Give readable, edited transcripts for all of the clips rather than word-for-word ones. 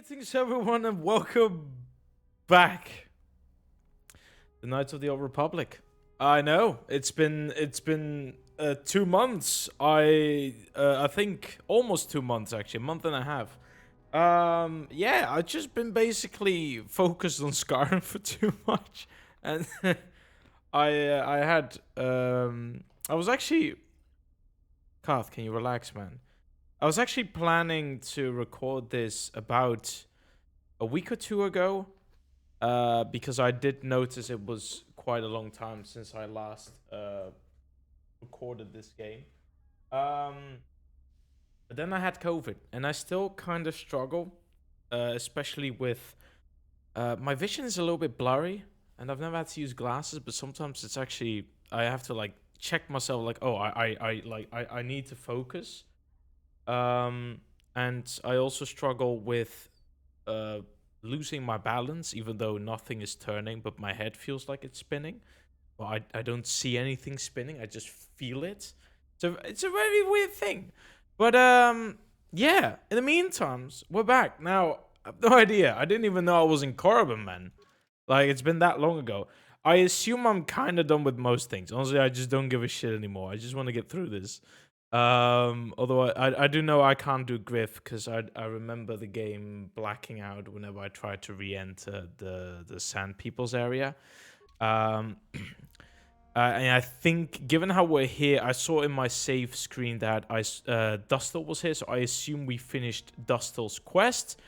Greetings, everyone, and welcome back. The Knights of the Old Republic. I know it's been 2 months. I think almost 2 months actually, a month and a half. Yeah, I've just been basically focused on Skyrim for too much, and I was actually. Kath, can you relax, man? I was actually planning to record this about a week or two ago, because I did notice it was quite a long time since I last recorded this game. Um, but then I had COVID, and I still kind of struggle, especially with my vision is a little bit blurry, and I've never had to use glasses, but sometimes it's actually I have to like check myself, like, oh, I need to focus. Um, and I also struggle with uh, losing my balance, even though nothing is turning, but my head feels like it's spinning. Well, I don't see anything spinning, I just feel it. So it's a very weird thing. But yeah, in the meantime, we're back. Now, I have no idea. I didn't even know I was in Corbin, man. Like, it's been that long ago. I assume I'm kind of done with most things. Honestly, I just don't give a shit anymore. I just want to get through this. Although I do know I can't do Griff because I remember the game blacking out whenever I tried to re-enter the Sand People's area. Um, and I think, given how we're here, I saw in my save screen that Dustil was here, so I assume we finished Dustil's quest,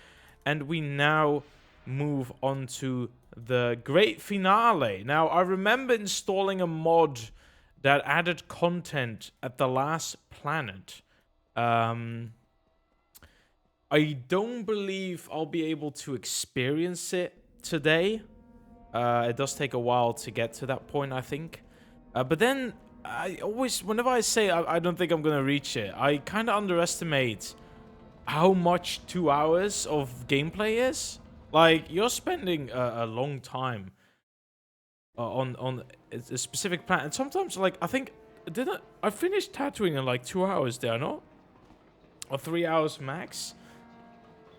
and we now move on to the great finale. Now, I remember installing a mod that added content at the last planet. I don't believe I'll be able to experience it today. It does take a while to get to that point, I think. But then, whenever I say I don't think I'm going to reach it, I kind of underestimate how much 2 hours of gameplay is. Like, you're spending a long time on a specific planet. And sometimes, like, I think, I finished Tatooine in like 2 hours, did I not? Or 3 hours max?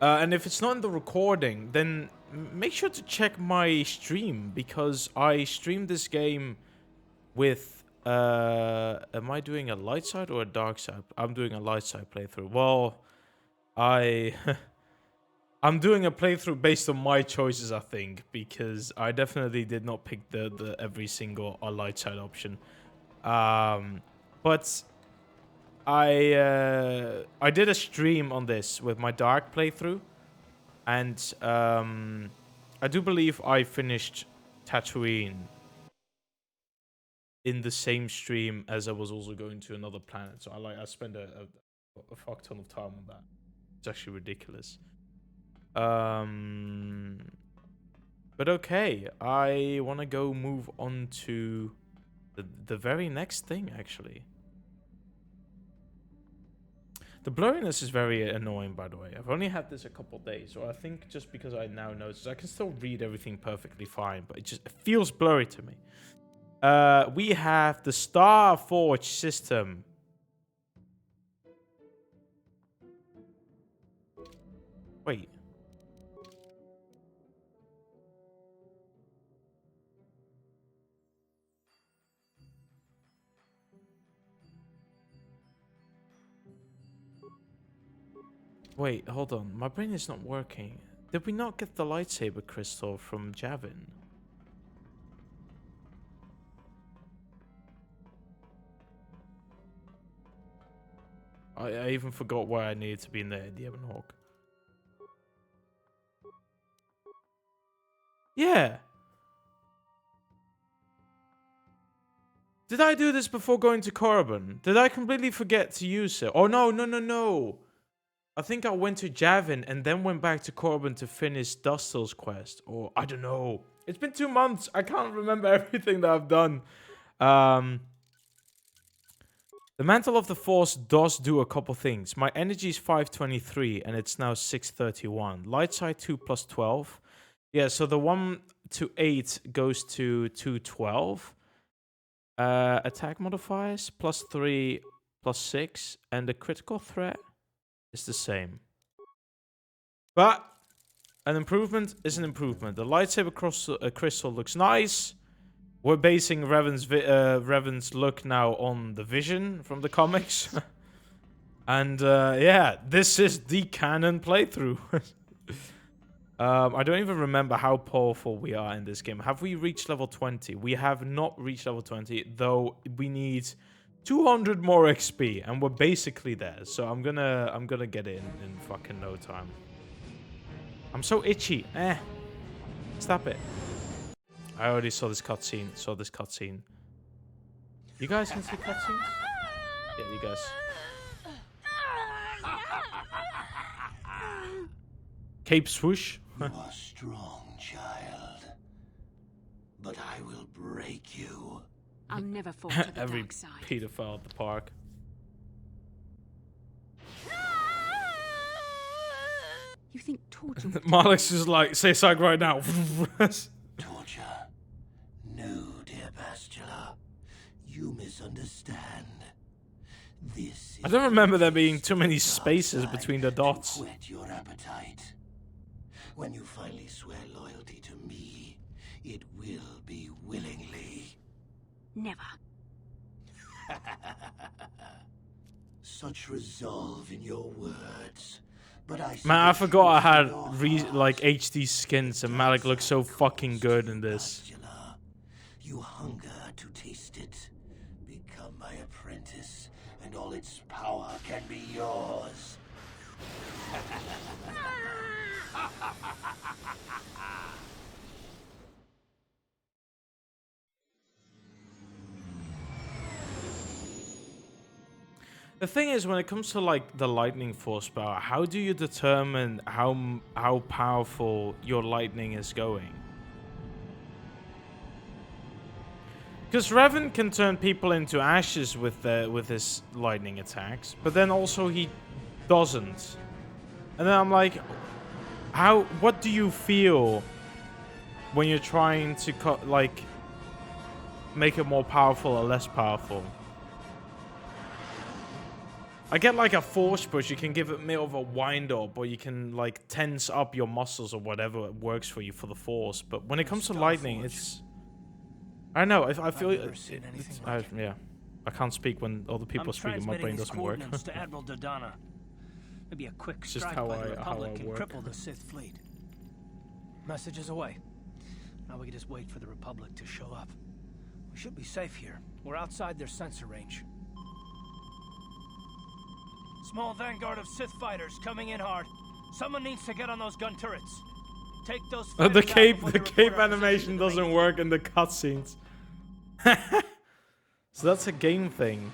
And if it's not in the recording, then make sure to check my stream, because I streamed this game with, am I doing a light side or a dark side? I'm doing a light side playthrough. Well, I'm doing a playthrough based on my choices, I think, because I definitely did not pick the every single light side option. But I did a stream on this with my dark playthrough, and I do believe I finished Tatooine in the same stream as I was also going to another planet. So I spent a fuck ton of time on that. It's actually ridiculous. But okay, I want to go move on to the very next thing, actually. The blurriness is very annoying, by the way. I've only had this a couple days, so I think just because I now notice, I can still read everything perfectly fine, but it feels blurry to me. We have the Starforge system. Wait. Wait, hold on. My brain is not working. Did we not get the lightsaber crystal from Javin? I even forgot why I needed to be in the Ebon Hawk. Yeah. Did I do this before going to Corbin? Did I completely forget to use it? Oh, no. I think I went to Javin and then went back to Corbin to finish Dustil's quest. Or, I don't know. It's been 2 months. I can't remember everything that I've done. The Mantle of the Force does do a couple things. My energy is 523 and it's now 631. Light side 2 plus 12. Yeah, so the 1 to 8 goes to 212. Attack modifiers plus 3 plus 6. And the critical threat is the same. But An improvement is an improvement. The lightsaber crystal looks nice. We're basing Revan's look now on the Vision from the comics. And yeah, this is the canon playthrough. I don't even remember how powerful we are in this game. Have we reached level 20? We have not reached level 20, though we need 200 more XP, and we're basically there. So I'm gonna get in fucking no time. I'm so itchy. Stop it. I already saw this cutscene. You guys can see cutscenes? Yeah, you guys. Cape swoosh. You are strong, child. But I will break you. I'll never fall to the Every dark side. pedophile at the park. You think torture? Marlix is like, say something right now. Torture? No, dear Bastila. You misunderstand. This I don't remember there being too many spaces between the dots. Whet your appetite. When you finally swear loyalty to me, it will be willingly. Never. Such resolve in your words. But Man, I forgot I had like HD skins, and Malik looks so fucking good in this. You hunger to taste it. Become my apprentice, and all its power can be yours. The thing is, when it comes to like the lightning force power, how do you determine how powerful your lightning is going? Because Revan can turn people into ashes with his lightning attacks, but then also he doesn't. And then I'm like, what do you feel when you're trying to like make it more powerful or less powerful? I get like a force push, you can give it more of a wind up, or you can like tense up your muscles or whatever works for you for the force. But when it comes to lightning, it's... I don't know, I feel yeah. I can't speak when other people are speaking, my brain doesn't work. To Admiral Dodonna. Maybe a quick It's just strike how by the I Republic can work. cripple the Sith fleet. Message is away. Now we can just wait for the Republic to show up. We should be safe here. We're outside their sensor range. Small vanguard of Sith fighters coming in hard. Someone needs to get on those gun turrets. Take those. The cape animation doesn't work in the cutscenes. So that's a game thing.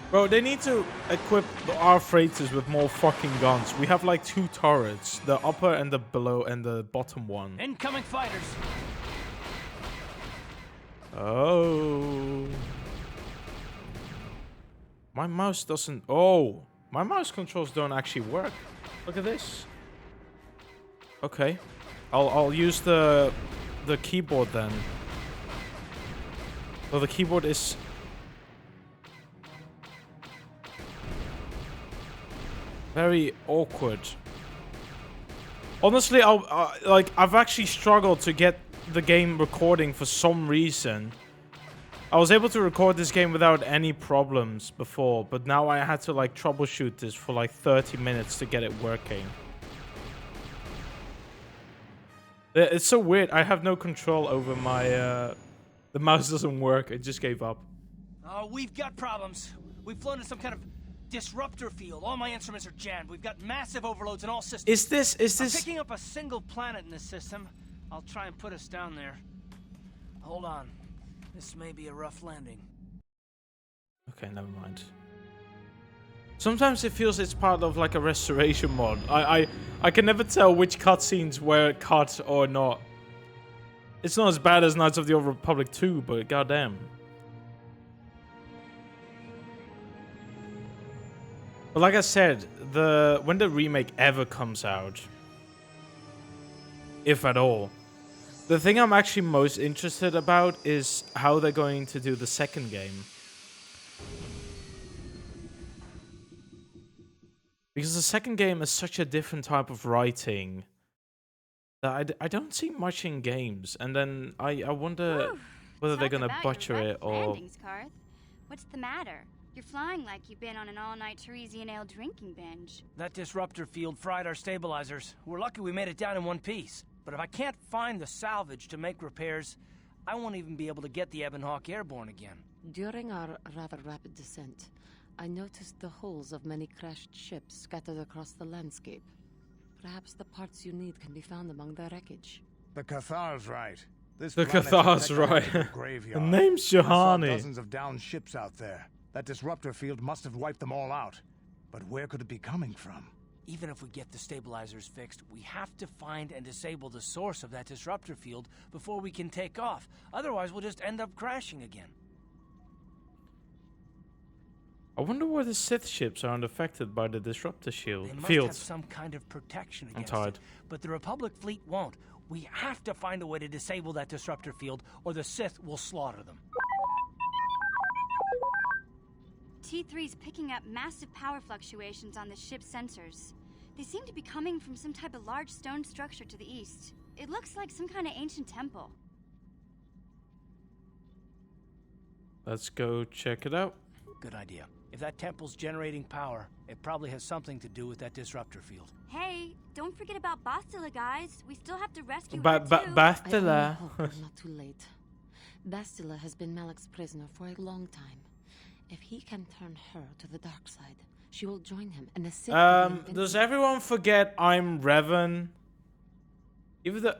Bro, they need to equip our freighters with more fucking guns. We have like 2 turrets, the upper and the below and the bottom one. Incoming fighters. Oh. My mouse doesn't... Oh. My mouse controls don't actually work. Look at this. Okay. I'll use the keyboard then. Well, the keyboard is... very awkward. Honestly, I've actually struggled to get the game recording for some reason. I was able to record this game without any problems before, but now I had to like troubleshoot this for like 30 minutes to get it working. It's so weird. I have no control over my the mouse doesn't work. It just gave up. Oh, we've got problems. We've flown in some kind of disruptor field. All my instruments are jammed. We've got massive overloads in all systems. Is this I'm picking up a single planet in this system. I'll try and put us down there. Hold on. This may be a rough landing. Okay, never mind. Sometimes it feels it's part of like a restoration mod. I can never tell which cutscenes were cut or not. It's not as bad as Knights of the Old Republic 2, but goddamn. But like I said, when the remake ever comes out, if at all, The thing I'm actually most interested about is how they're going to do the second game. Because the second game is such a different type of writing that I don't see much in games. And then I wonder whether they're Talk going to about butcher your it rough or... landings, Karth. What's the matter? You're flying like you've been on an all-night Teresian ale drinking binge. That disruptor field fried our stabilizers. We're lucky we made it down in one piece. But if I can't find the salvage to make repairs, I won't even be able to get the Ebonhawk airborne again. During our rather rapid descent, I noticed the hulls of many crashed ships scattered across the landscape. Perhaps the parts you need can be found among the wreckage. The Cathar's right. This The planet's a Cathar's technological right. graveyard. The name's I saw Johanny. dozens of downed ships out there. That disruptor field must have wiped them all out. But where could it be coming from? Even if we get the stabilizers fixed, we have to find and disable the source of that disruptor field before we can take off. Otherwise, we'll just end up crashing again. I wonder why the Sith ships aren't affected by the disruptor They must field. have some kind of protection I'm against tired. it. But the Republic fleet won't. We have to find a way to disable that disruptor field, or the Sith will slaughter them. T3's picking up massive power fluctuations on the ship's sensors. They seem to be coming from some type of large stone structure to the east. It looks like some kind of ancient temple. Let's go check it out. Good idea. If that temple's generating power, it probably has something to do with that disruptor field. Hey, don't forget about Bastila, guys. We still have to rescue her, Ba too. I only Bastila. hope we're not too late. Bastila has been Malak's prisoner for a long time. If he can turn her to the dark side, she will join him and the Sith will be Does invincible. everyone forget I'm Revan? Even the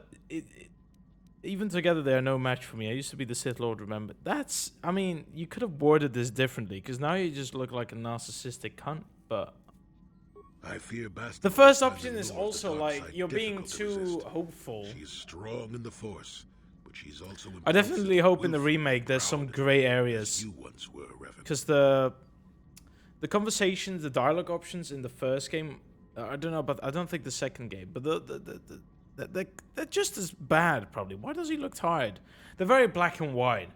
even together they are no match for me. I used to be the Sith Lord, remember? That's, I mean, you could have worded this differently, because now you just look like a narcissistic cunt, but... I fear Bastila The first will find option the is lure of the also, dark like, side you're being difficult to too resist. hopeful. She's strong in the Force, but she's also I definitely hope in the remake there's some grey areas. You once were, Revan. Because the conversations, the dialogue options in the first game, I don't know, but I don't think the second game, but they're just as bad, probably. Why does he look tired? They're very black and white.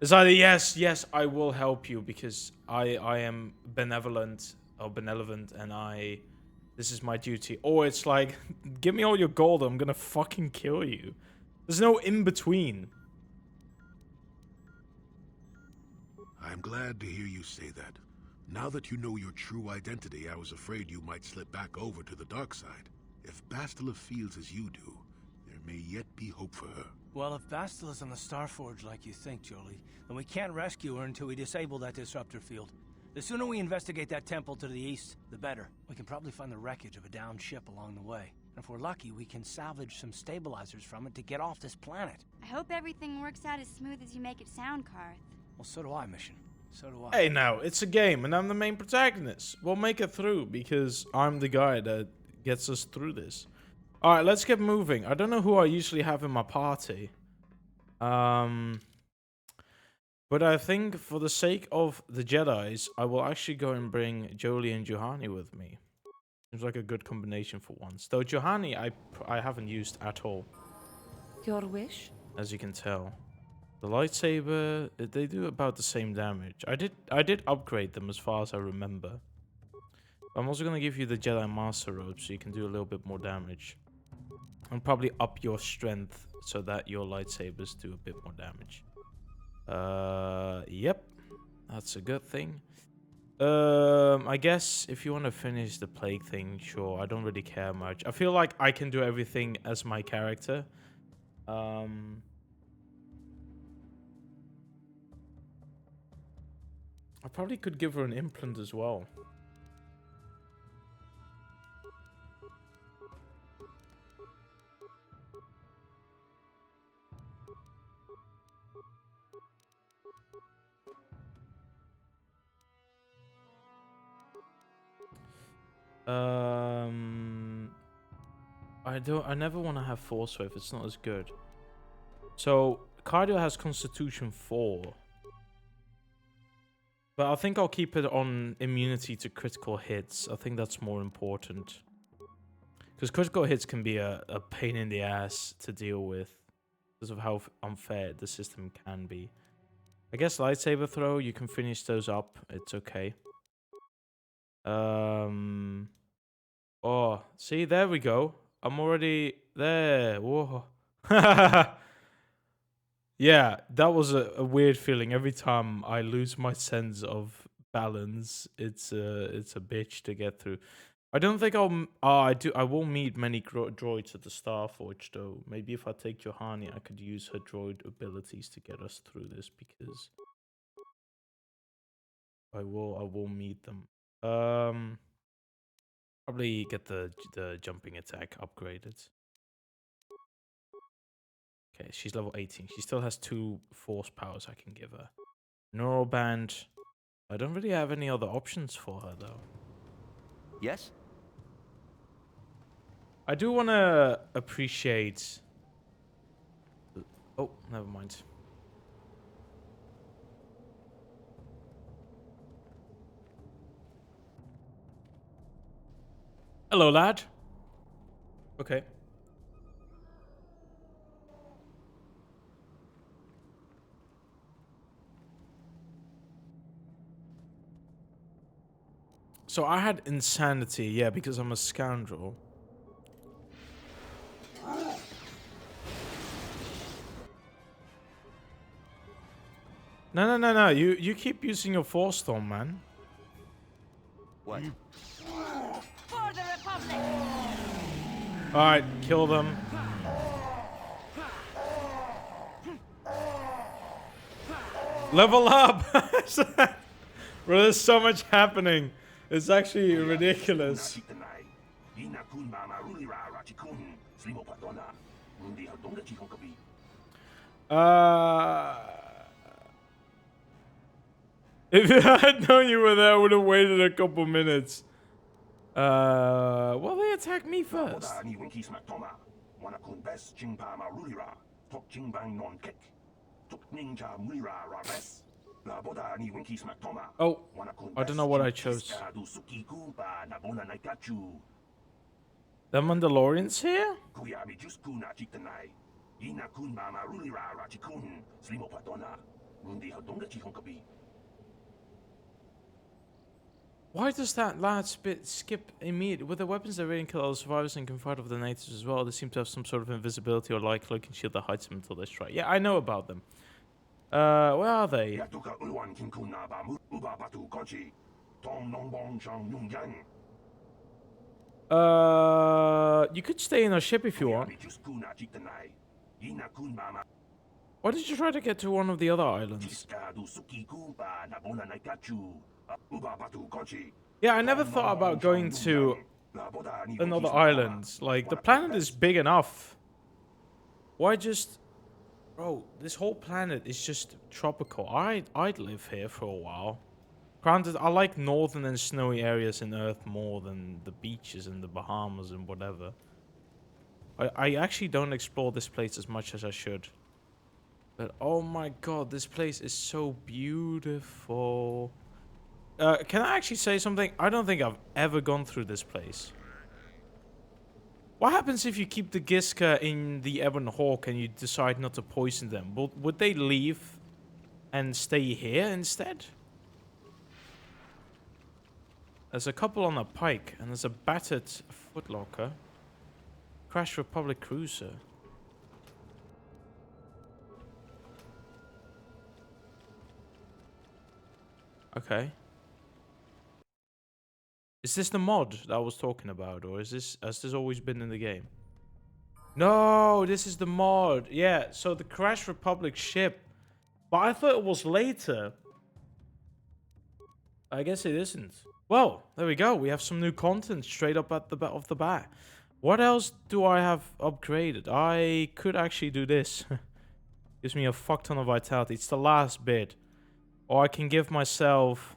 It's either yes, I will help you because I am benevolent or benevolent and this is my duty. Or it's like, give me all your gold, I'm gonna fucking kill you. There's no in between. I'm glad to hear you say that. Now that you know your true identity, I was afraid you might slip back over to the dark side. If Bastila feels as you do, there may yet be hope for her. Well, if Bastila's on the Starforge like you think, Jolie, then we can't rescue her until we disable that disruptor field. The sooner we investigate that temple to the east, the better. We can probably find the wreckage of a downed ship along the way. And if we're lucky, we can salvage some stabilizers from it to get off this planet. I hope everything works out as smooth as you make it sound, Karth. Well, so do I, Mission. So do I. Hey, now, it's a game, and I'm the main protagonist. We'll make it through, because I'm the guy that gets us through this. Alright, let's get moving. I don't know who I usually have in my party. But I think for the sake of the Jedis, I will actually go and bring Jolie and Johanny with me. Seems like a good combination for once. Though Johanny, I haven't used at all, Your wish? as you can tell. The lightsaber, they do about the same damage. I did upgrade them as far as I remember. I'm also going to give you the Jedi Master Robe so you can do a little bit more damage. And probably up your strength so that your lightsabers do a bit more damage. Yep. That's a good thing. I guess if you want to finish the plague thing, sure. I don't really care much. I feel like I can do everything as my character. I probably could give her an implant as well. I never want to have Force Wave. It's not as good. So cardio has Constitution 4. But I think I'll keep it on immunity to critical hits. I think that's more important. Because critical hits can be a pain in the ass to deal with because of how unfair the system can be. I guess lightsaber throw, you can finish those up. It's okay. Oh, see, there we go. I'm already there. Whoa. Yeah, that was a weird feeling. Every time I lose my sense of balance, it's a bitch to get through. I don't think I will meet many droids at the Starforge though. Maybe if I take Johanni, I could use her droid abilities to get us through this because I will meet them. Probably get the jumping attack upgraded. Okay, she's level 18. She still has 2 force powers I can give her. Neural band. I don't really have any other options for her though. Yes? I do want to appreciate. Oh, never mind. Hello, lad. Okay. So I had insanity, yeah, because I'm a scoundrel. No. You keep using your force storm, man. What? For the Republic! All right, kill them. Level up. Bro, there's so much happening. It's actually ridiculous. If I had known you were there, I would have waited a couple minutes. Well, they attacked me first. Oh, I don't know what I chose. The Mandalorians here? Why does that lad skip immediately? With the weapons that really kill all the survivors and can fight over the natives as well, they seem to have some sort of invisibility or light cloaking shield that hides them until they strike. Yeah, I know about them. Where are they? You could stay in our ship if you want. Why did you try to get to one of the other islands? Yeah, I never thought about going to another island. Like, the planet is big enough. Why just... Bro, this whole planet is just tropical. I'd live here for a while. Granted, I like northern and snowy areas in Earth more than the beaches in the Bahamas and whatever. I actually don't explore this place as much as I should. But oh my god, this place is so beautiful. Can I actually say something? I don't think I've ever gone through this place. What happens if you keep the Giska in the Ebon Hawk and you decide not to poison them? Would they leave and stay here instead? There's a couple on a pike and there's a battered footlocker. Crash Republic cruiser. Okay. Is this the mod that I was talking about, or has this always been in the game? No, this is the mod. Yeah, so the Crash Republic ship. But I thought it was later. I guess it isn't. Well, there we go. We have some new content straight up at the off the bat. What else do I have upgraded? I could actually do this. Gives me a fuck ton of vitality. It's the last bit. Or I can give myself...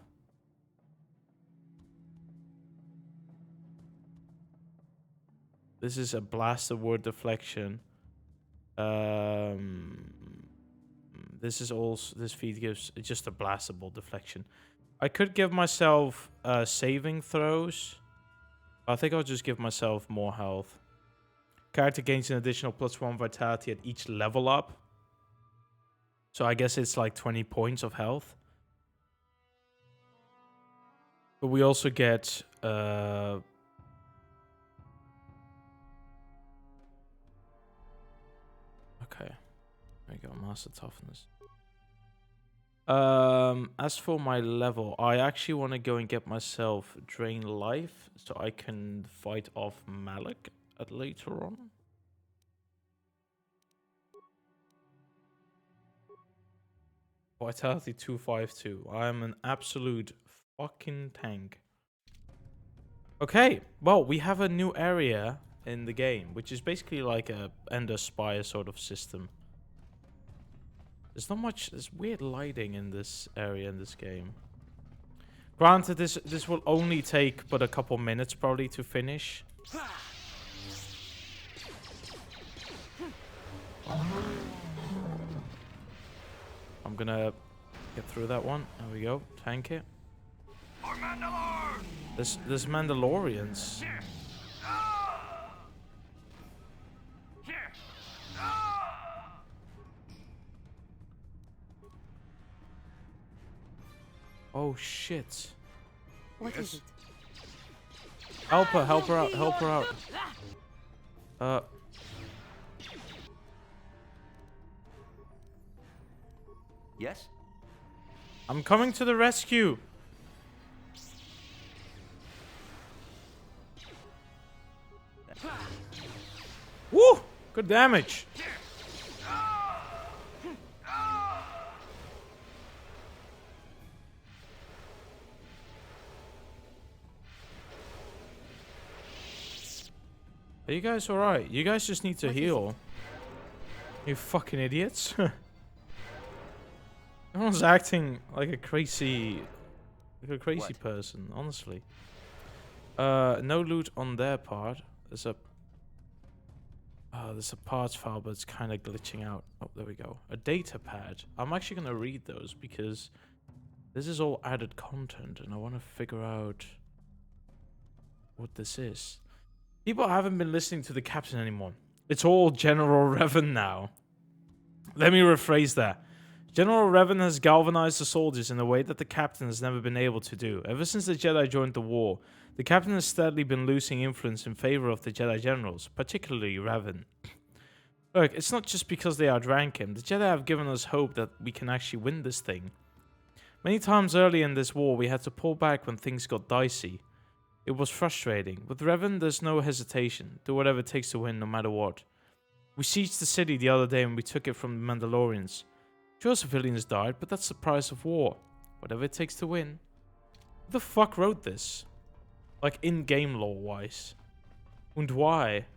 This is a blaster word deflection. This is also... This feed gives just a blastable deflection. I could give myself saving throws. I think I'll just give myself more health. Character gains an additional +1 vitality at each level up. So I guess it's like 20 points of health. But we also get... okay. There we go. Master toughness. As for my level, I actually want to go and get myself drain life so I can fight off Malik at later on. Vitality 252. I am an absolute fucking tank. Okay, well, we have a new area in the game, which is basically like a Ender Spire sort of system. There's not much, there's weird lighting in this area in this game. Granted, this will only take but a couple minutes probably to finish. I'm gonna get through that one. There we go. Tank it. There's Mandalorians. Oh shit. What is it? Help her out, help her out. Yes? I'm coming to the rescue. Woo! Good damage. Are you guys alright? You guys just need to heal. You fucking idiots. Everyone's acting like a crazy person, honestly. No loot on their part. There's a parts file, but it's kind of glitching out. Oh, there we go. A data pad. I'm actually gonna read those because this is all added content, and I want to figure out what this is. People haven't been listening to the captain anymore. It's all General Revan now. Let me rephrase that. General Revan has galvanized the soldiers in a way that the captain has never been able to do. Ever since the Jedi joined the war, the captain has steadily been losing influence in favor of the Jedi generals, particularly Revan. Look, it's not just because they outrank him. The Jedi have given us hope that we can actually win this thing. Many times early in this war, we had to pull back when things got dicey. It was frustrating. With Revan, there's no hesitation. Do whatever it takes to win, no matter what. We sieged the city the other day and we took it from the Mandalorians. Sure, civilians died, but that's the price of war. Whatever it takes to win. Who the fuck wrote this? Like, in-game lore-wise. And why?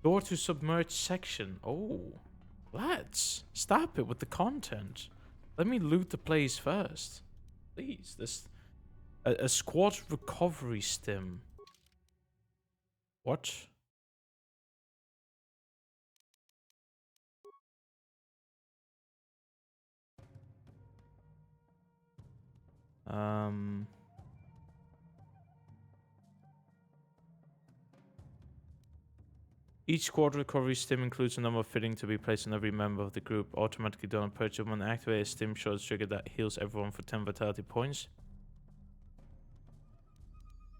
Door to submerged section. Oh. Lads, stop it with the content. Let me loot the place first. Please, this... A squad recovery stim. What? Each squad recovery stim includes a number of fitting to be placed on every member of the group. Automatically done on purchase. When activate a stim shows trigger that heals everyone for 10 vitality points.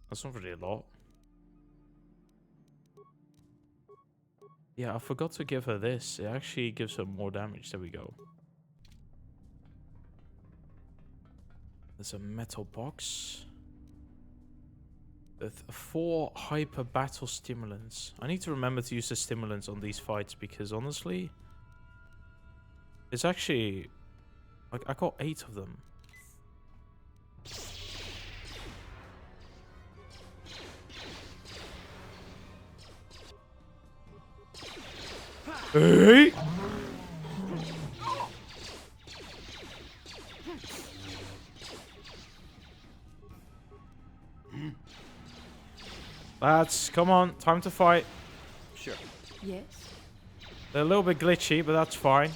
That's not really a lot. Yeah, I forgot to give her this. It actually gives her more damage. There we go. There's a metal box with 4 hyper battle stimulants. I need to remember to use the stimulants on these fights because honestly, it's actually like I got 8 of them. Hey! Lads, come on, time to fight. Sure. Yes? They're a little bit glitchy, but that's fine.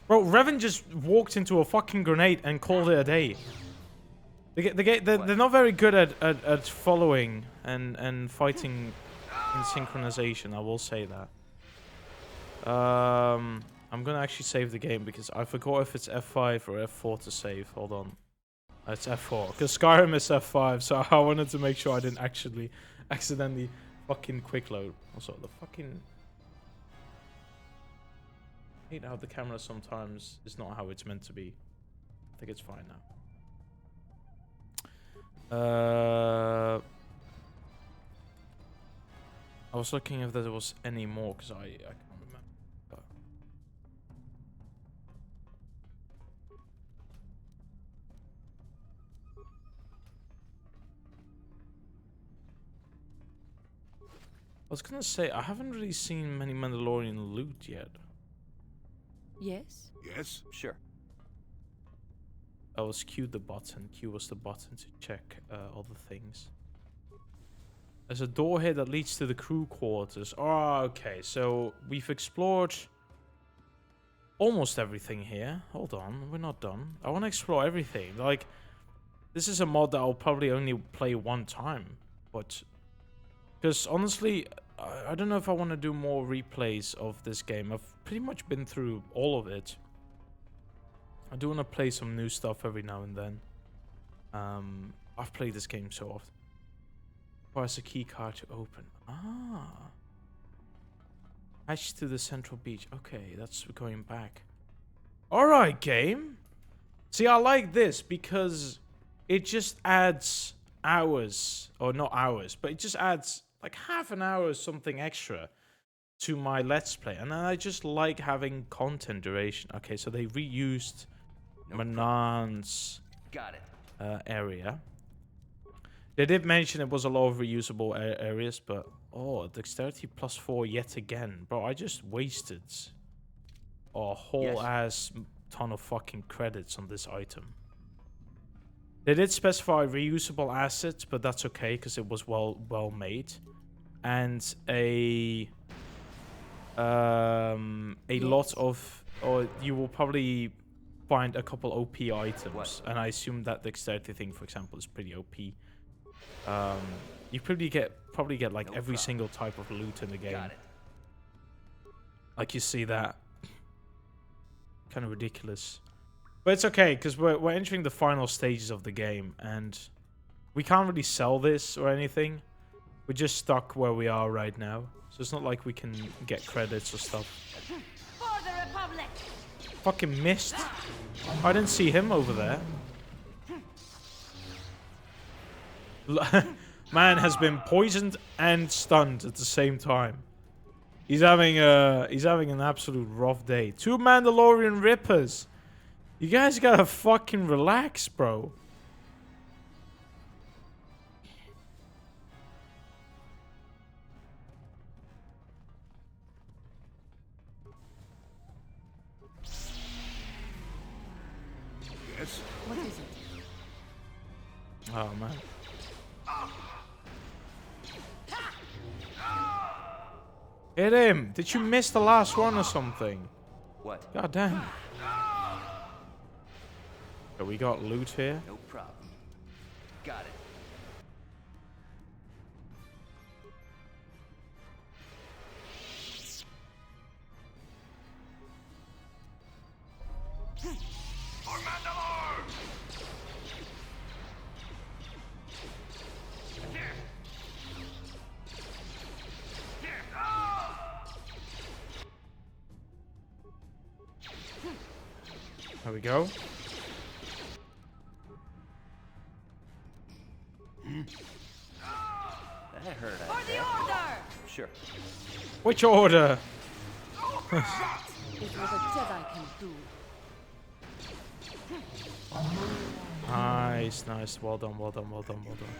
Bro, Revan just walked into a fucking grenade and called it a day. They're not very good at following and fighting in synchronization. I will say that. I'm gonna actually save the game because I forgot if it's F5 or F4 to save. Hold on. It's F4 because Skyrim is F5, so I wanted to make sure I didn't actually accidentally fucking quick load. Also, the fucking I hate how the camera sometimes is not how it's meant to be. I think it's fine now. I was looking if there was any more because I can't remember. I was gonna say I haven't really seen many Mandalorian loot yet. Yes? Yes? Sure. I was Q the button. Q was the button to check all the things. There's a door here that leads to the crew quarters. Oh, okay. So we've explored almost everything here. Hold on, we're not done. I want to explore everything. Like, this is a mod that I'll probably only play one time, but because honestly, I don't know if I want to do more replays of this game. I've pretty much been through all of it. I do want to play some new stuff every now and then. I've played this game so often. Requires a key card to open. Ah. Hatch to the central beach. Okay, that's going back. Alright, game. See, I like this because it just adds hours. Or not hours, but it just adds like half an hour or something extra to my Let's Play. And then I just like having content duration. Okay, so they reused Manan's Got it. area. They did mention it was a lot of reusable areas, but oh, dexterity +4 yet again. Bro, I just wasted a whole ass ton of fucking credits on this item. They did specify reusable assets, but that's okay because it was well made. And a lot of, or you will probably find a couple OP items, and I assume that dexterity thing, for example, is pretty OP. You probably get like every single type of loot in the game. Got it. Like you see that, kind of ridiculous, but it's okay because we're entering the final stages of the game, and we can't really sell this or anything. We're just stuck where we are right now, so it's not like we can get credits or stuff. For the Republic! Fucking missed. I didn't see him over there. Man has been poisoned and stunned at the same time. He's having an absolute rough day. 2 Mandalorian Rippers. You guys gotta fucking relax, bro. Yes? What is it? Oh man. Hit him! Did you miss the last one or something? What? God damn. So we got loot here. No problem. Got it. For Mandalore! There we go. That hurt, I For the bet. order! Sure. Which order? That is what a Jedi can do. Nice, nice. Well done, well done, well done, well done.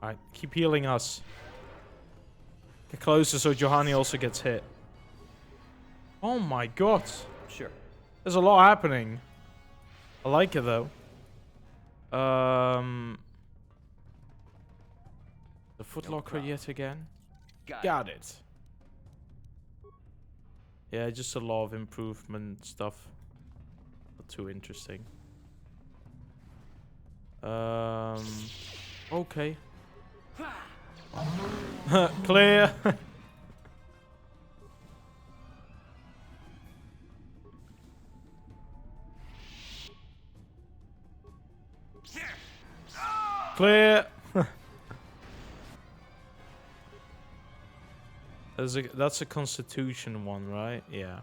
Alright, keep healing us. Get closer so Johanny also gets hit. Oh my god. Sure. There's a lot happening. I like it though. The footlocker yet again. Got it. Yeah, just a lot of improvement stuff. Not too interesting. Okay. Clear. Clear. That's a Constitution one, right? Yeah.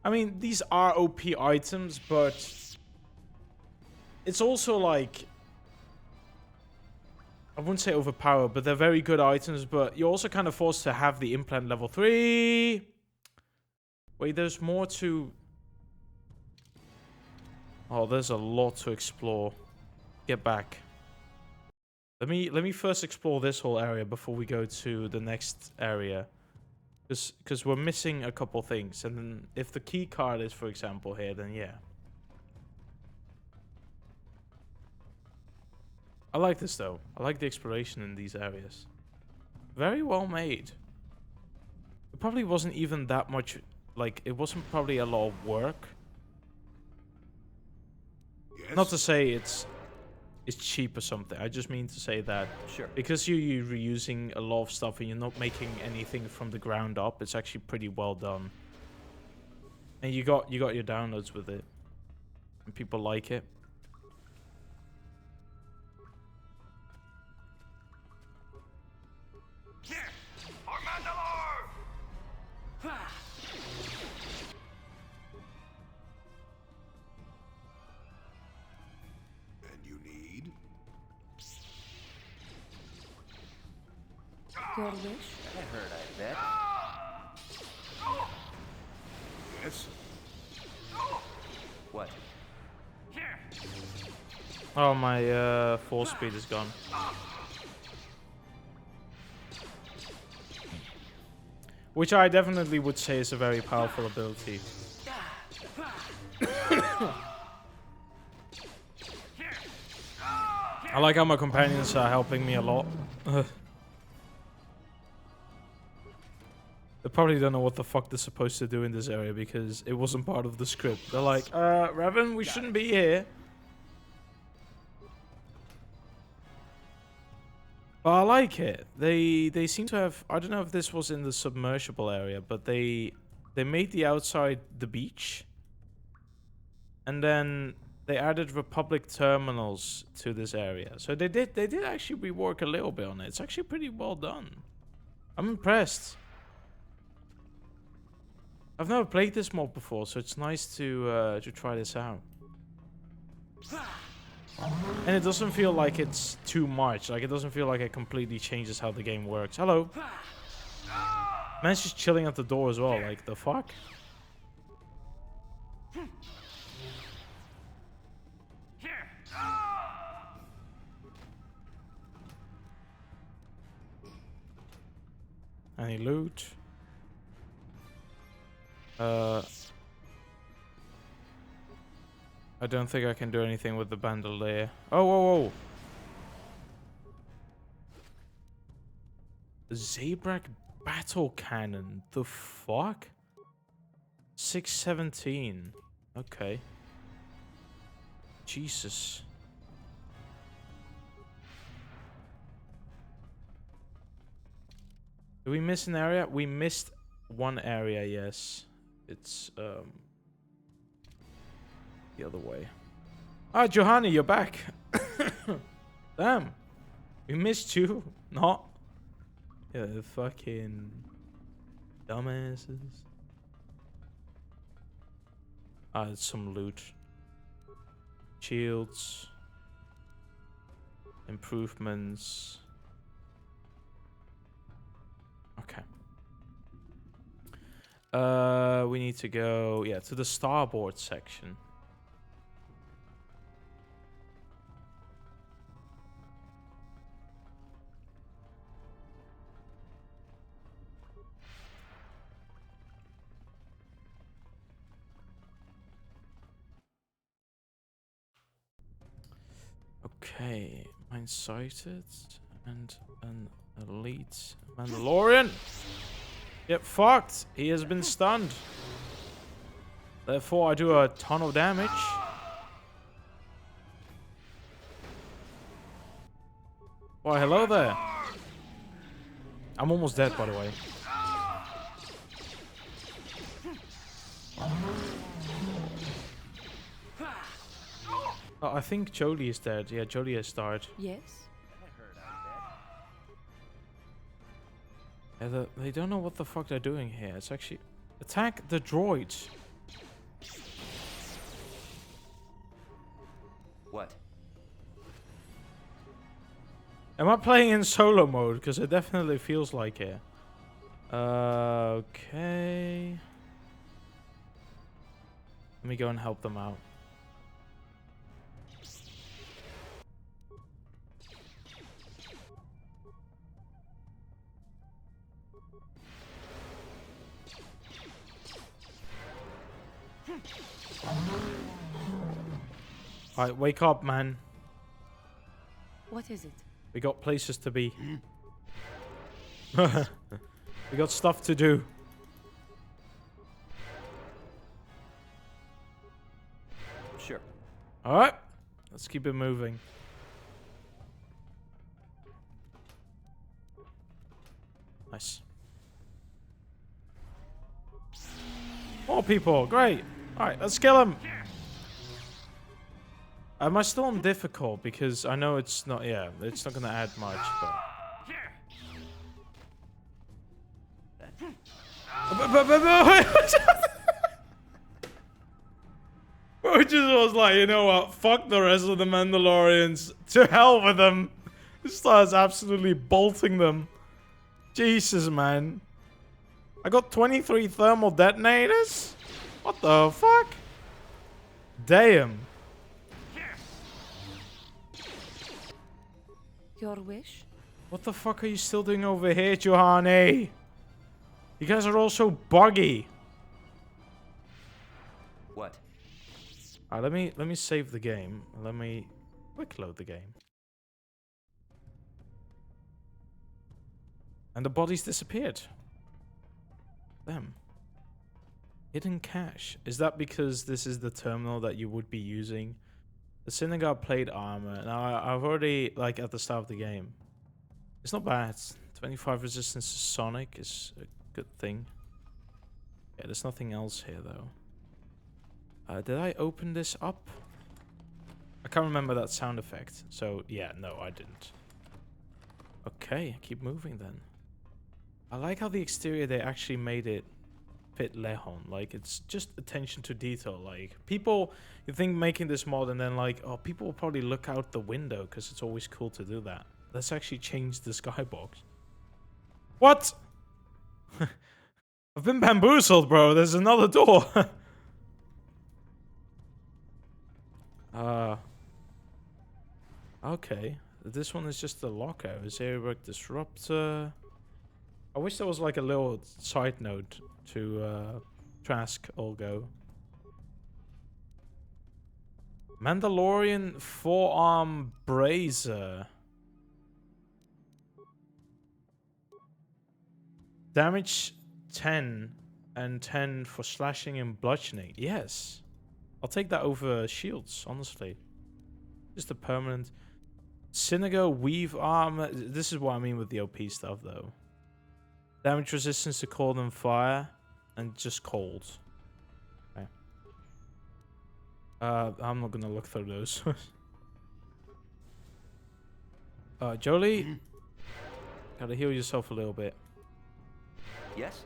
I mean, these are OP items, but it's also like, I wouldn't say overpowered, but they're very good items, but you're also kind of forced to have the implant level 3. Wait, there's more to... Oh, there's a lot to explore. Get back. Let me first explore this whole area before we go to the next area. Because we're missing a couple things. And then if the key card is, for example, here, then yeah. I like this, though. I like the exploration in these areas. Very well made. It probably wasn't even that much... Like, it wasn't probably a lot of work. Yes? Not to say it's cheap or something. I just mean to say that Sure. because you're reusing a lot of stuff and you're not making anything from the ground up, it's actually pretty well done. And you got your downloads with it, and people like it. And you need? Your wish? That hurt, I bet. Yes? What? Oh, my force speed is gone. Which I definitely would say is a very powerful ability. I like how my companions are helping me a lot. They probably don't know what the fuck they're supposed to do in this area because it wasn't part of the script. They're like, Revan, we shouldn't be here. But I like it. They seem to have... I don't know if this was in the submersible area, but they made the outside the beach. And then they added Republic terminals to this area. So they did actually rework a little bit on it. It's actually pretty well done. I'm impressed. I've never played this mod before, so it's nice to try this out. And it doesn't feel like it's too much. Like, it doesn't feel like it completely changes how the game works. Hello. Man's just chilling at the door as well. Like, the fuck? Any loot? I don't think I can do anything with the bandolier. Oh, whoa, whoa. Zabrak battle cannon. The fuck? 617. Okay. Jesus. Did we miss an area? We missed one area, yes. It's, the other way. Ah, Johanny, you're back. Damn. We missed you. Not. Yeah, the fucking dumbasses. Ah, it's some loot. Shields. Improvements. Okay. We need to go, yeah, to the starboard section. Okay, mine sighted and an elite Mandalorian. Get fucked. He has been stunned. Therefore, I do a ton of damage. Why, hello there. I'm almost dead, by the way. Oh, I think Jolie is dead. Yeah, Jolie has died. Yes? Yeah, they don't know what the fuck they're doing here. It's actually... Attack the droids. What? Am I playing in solo mode? Because it definitely feels like it. Okay. Let me go and help them out. Alright, wake up, man. What is it? We got places to be. We got stuff to do. Sure. Alright. Let's keep it moving. Nice. More people. Great. Alright, let's kill him. Am I still on difficult? Because I know it's not... Yeah, it's not going to add much, but... Bro just was like, you know what? Fuck the rest of the Mandalorians. To hell with them. This starts absolutely bolting them. Jesus, man. I got 23 thermal detonators? What the fuck? Damn. Your wish? What the fuck are you still doing over here, Johanny? You guys are all so buggy. What? Alright, let me save the game. Let me quick load the game. And the bodies disappeared. Them. Hidden cache. Is that because this is the terminal that you would be using? The synagogue plate armor. Now, I've already, like, at the start of the game. It's not bad. 25 resistance to Sonic is a good thing. Yeah, there's nothing else here, though. Did I open this up? I can't remember that sound effect. So, yeah, no, I didn't. Okay, keep moving then. I like how the exterior, they actually made it fit Lehon. Like, it's just attention to detail. Like, people, you think making this mod and then like, oh, people will probably look out the window because it's always cool to do that. Let's actually change the skybox. What? I've been bamboozled, bro. There's another door. Okay. This one is just the locker. Is Airwork Disruptor? I wish there was like a little side note to Trask Olgo. Mandalorian forearm brazier. Damage 10 and 10 for slashing and bludgeoning. Yes. I'll take that over shields, honestly. Just a permanent. Synagogue weave armor. This is what I mean with the OP stuff, though. Damage resistance to cold and fire. And just cold. Okay. I'm not gonna look through those. Jolie. Gotta heal yourself a little bit. Yes?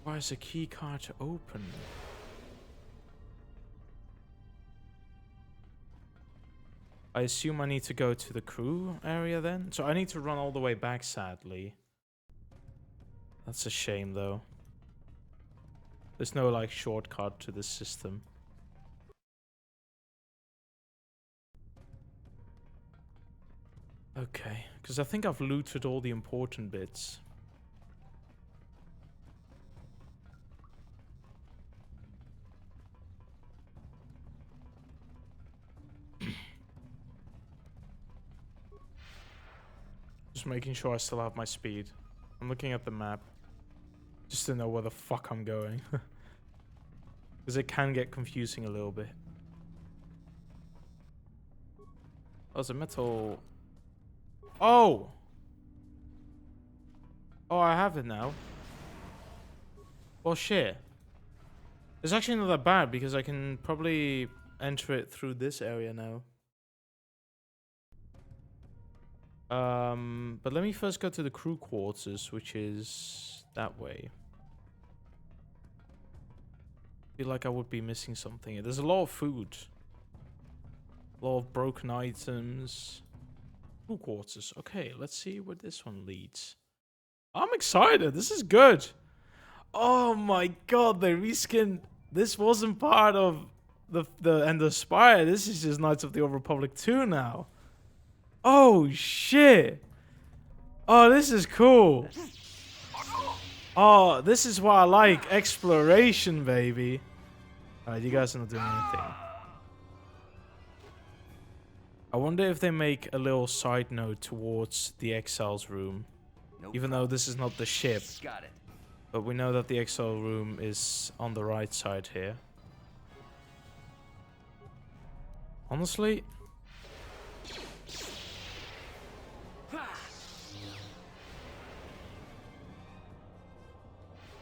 Why is a key card to open? I assume I need to go to the crew area then? So I need to run all the way back, sadly. That's a shame, though. There's no, like, shortcut to this system. Okay, because I think I've looted all the important bits. Just making sure I still have my speed. I'm looking at the map. Just to know where the fuck I'm going. Because it can get confusing a little bit. Oh, it's a metal. Oh! Oh, I have it now. Well, shit. It's actually not that bad because I can probably enter it through this area now. But let me first go to the crew quarters, which is that way. Feel like I would be missing something. There's a lot of food. A lot of broken items. Crew quarters. Okay, let's see where this one leads. I'm excited. This is good. Oh my god, they reskin. This wasn't part of the End of Spire. This is just Knights of the Old Republic 2 now. Oh shit. Oh, this is cool. Oh, this is what I like. Exploration, baby. Alright, you guys are not doing anything. I wonder if they make a little side note towards the Exiles room. Even though this is not the ship. Got it. But we know that the Exile room is on the right side here. Honestly...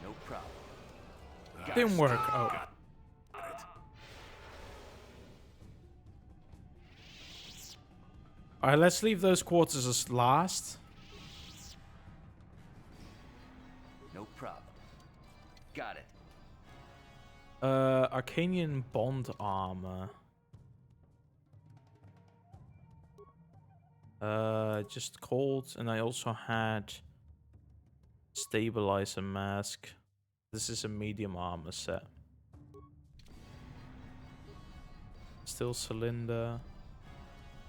No problem. Didn't work. Oh. Alright, let's leave those quarters as last. No problem. Got it. Arcanian bond armor. Just cold, and I also had stabilizer mask. This is a medium armor set. Still cylinder.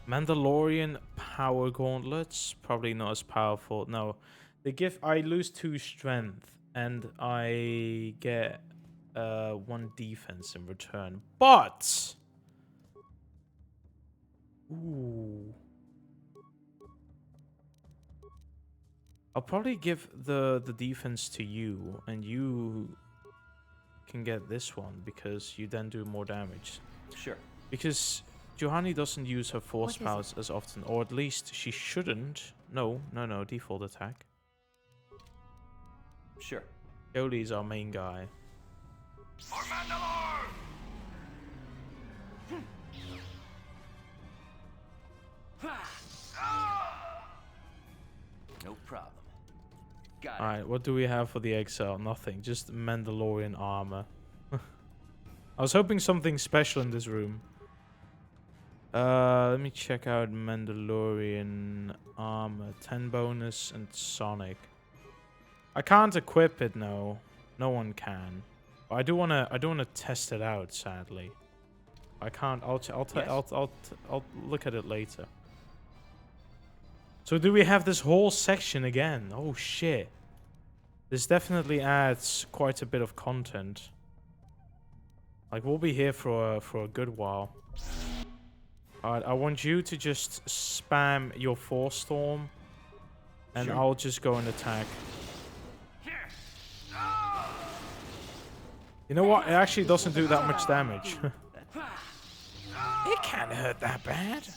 Mandalorian power gauntlets. Probably not as powerful. No. They give... I lose 2 strength. And I get 1 defense in return. But... Ooh. I'll probably give the defense to you. And you can get this one. Because you then do more damage. Sure. Because... Juhani doesn't use her force powers as often, or at least she shouldn't. No, default attack. Sure. Yoli is our main guy. For Mandalore! No problem. Got it. Alright, what do we have for the Exile? Nothing, just Mandalorian armor. I was hoping something special in this room. Let me check out Mandalorian armor. 10 bonus and Sonic. I can't equip it, no. No one can. But I do wanna test it out, sadly. I can't. I'll look at it later. So do we have this whole section again? Oh shit. This definitely adds quite a bit of content. Like, we'll be here for a good while. Alright, I want you to just spam your Force Storm. And Sure. I'll just go and attack. You know what? It actually doesn't do that much damage. It can't hurt that bad.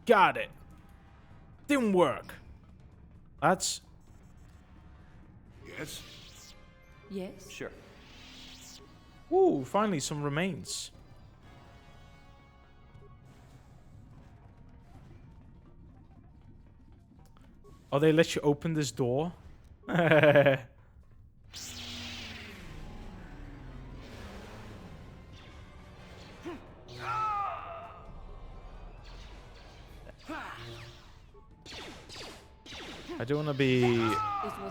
Got it. Didn't work. That's... Yes? Yes? Sure. Ooh, finally some remains. Oh, they let you open this door? I do want to be...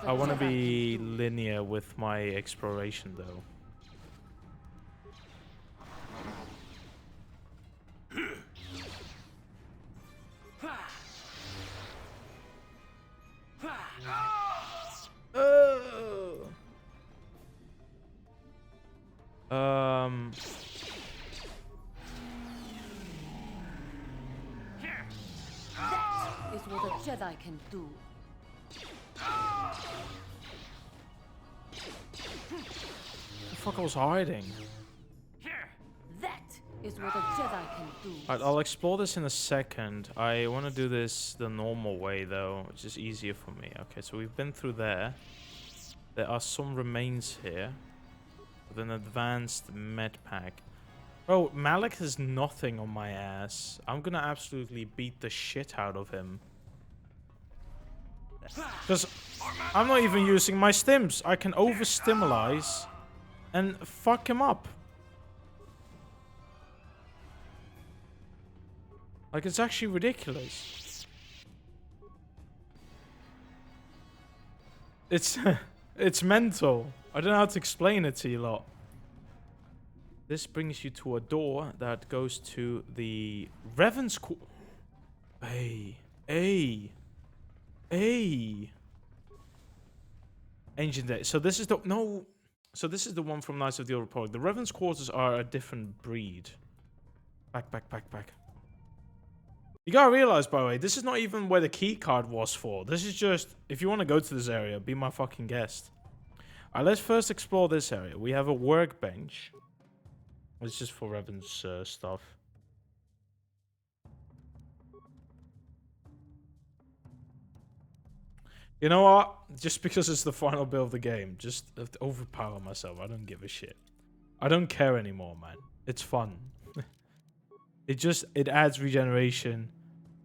I want to be linear with my exploration, though. That is what a Jedi can do. The fuck I was hiding? That is what a Jedi can do. Alright, I'll explore this in a second. I want to do this the normal way, though, which is easier for me. Okay, so we've been through there. There are some remains here. With an advanced med pack. Bro, Malik has nothing on my ass. I'm gonna absolutely beat the shit out of him. Because I'm not even using my stims. I can overstimulate and fuck him up. Like, it's actually ridiculous. It's it's mental. I don't know how to explain it to you lot. This brings you to a door that goes to the Revan's Court. Hey. Ancient Day. So this is the... No. So this is the one from Knights of the Old Republic. The Revan's Quarters are a different breed. Back. You gotta realize, by the way, this is not even where the key card was for. This is just... If you want to go to this area, be my fucking guest. Alright, let's first explore this area. We have a workbench. It's just for Revan's stuff. You know what? Just because it's the final build of the game, just have to overpower myself. I don't give a shit. I don't care anymore, man. It's fun. It adds regeneration,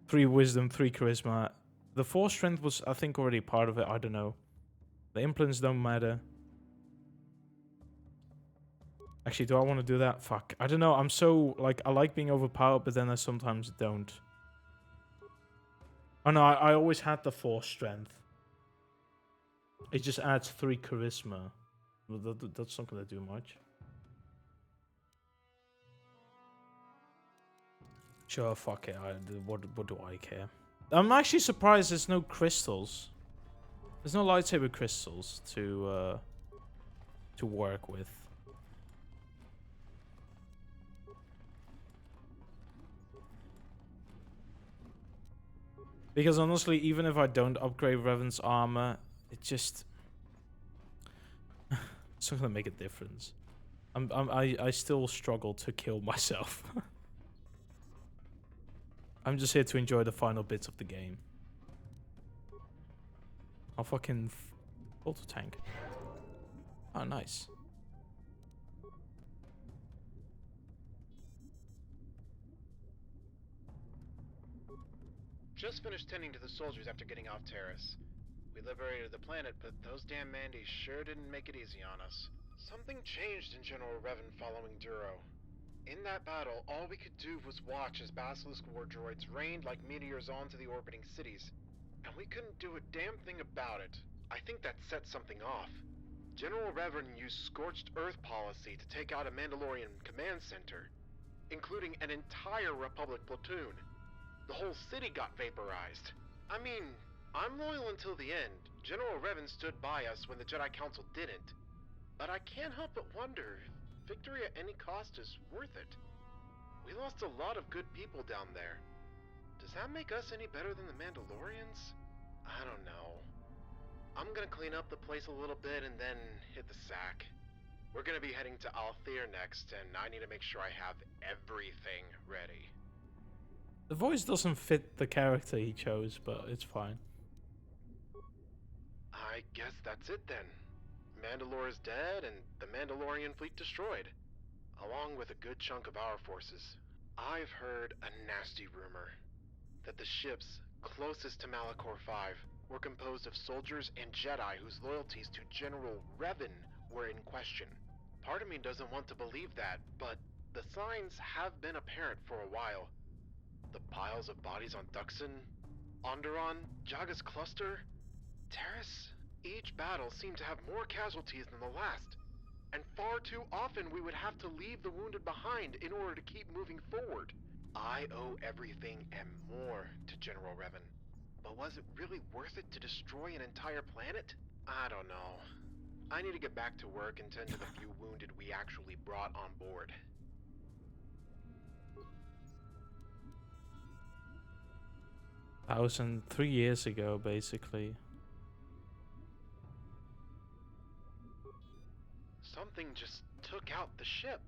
3 wisdom, 3 charisma. The 4 strength was, I think, already part of it. I don't know. The implants don't matter. Actually, do I want to do that? Fuck. I don't know. I'm so, like, I like being overpowered, but then I sometimes don't. Oh no, I always had the 4 strength. It just adds 3 charisma. That's not going to do much. Sure, fuck it. What do I care? I'm actually surprised there's no crystals. There's no lightsaber crystals to work with. Because honestly, even if I don't upgrade Revan's armor, it just... it's not gonna make a difference. I still struggle to kill myself. I'm just here to enjoy the final bits of the game. I'll fucking... auto tank. Oh, nice. Just finished tending to the soldiers after getting off Terrace. We liberated the planet, but those damn Mandies sure didn't make it easy on us. Something changed in General Revan following Duro. In that battle, all we could do was watch as Basilisk war droids rained like meteors onto the orbiting cities. And we couldn't do a damn thing about it. I think that set something off. General Revan used scorched earth policy to take out a Mandalorian command center, including an entire Republic platoon. The whole city got vaporized. I mean, I'm loyal until the end. General Revan stood by us when the Jedi Council didn't. But I can't help but wonder if victory at any cost is worth it. We lost a lot of good people down there. Does that make us any better than the Mandalorians? I don't know. I'm gonna clean up the place a little bit and then hit the sack. We're gonna be heading to Althir next, and I need to make sure I have everything ready. The voice doesn't fit the character he chose, but it's fine. I guess that's it then. Mandalore is dead and the Mandalorian fleet destroyed, along with a good chunk of our forces. I've heard a nasty rumor that the ships closest to Malachor 5 were composed of soldiers and Jedi whose loyalties to General Revan were in question. Part of me doesn't want to believe that, but the signs have been apparent for a while. The piles of bodies on Duxon, Onderon, Jaga's cluster, Terrace. Each battle seemed to have more casualties than the last, and far too often we would have to leave the wounded behind in order to keep moving forward. I owe everything and more to General Revan, but was it really worth it to destroy an entire planet? I don't know. I need to get back to work and tend to the few wounded we actually brought on board. 3 years ago, basically. Something just took out the ship.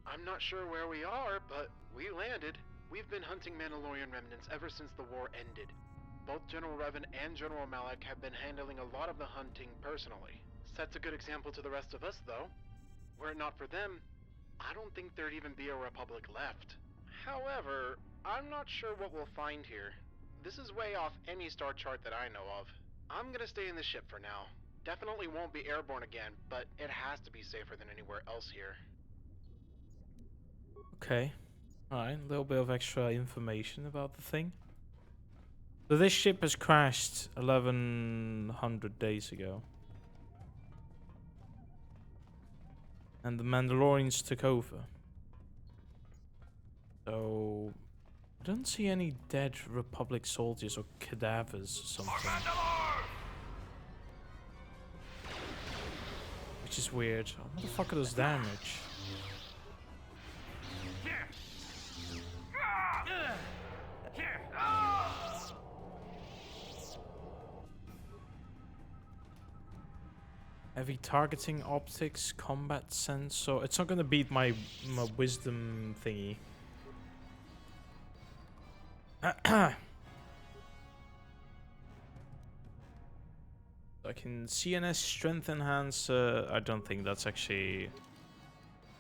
I'm not sure where we are, but we landed. We've been hunting Mandalorian remnants ever since the war ended. Both General Revan and General Malak have been handling a lot of the hunting personally. Sets a good example to the rest of us, though. Were it not for them, I don't think there'd even be a Republic left. However, I'm not sure what we'll find here. This is way off any star chart that I know of. I'm gonna stay in the ship for now. Definitely won't be airborne again, but it has to be safer than anywhere else here. Okay. Alright, a little bit of extra information about the thing. So this ship has crashed 1100 days ago. And the Mandalorians took over. So I don't see any dead Republic soldiers or cadavers or something. Which is weird. Oh, what the fuck are those damage? Heavy targeting optics, combat sense. So it's not gonna beat my wisdom thingy. I can CNS strength enhancer. I don't think that's actually.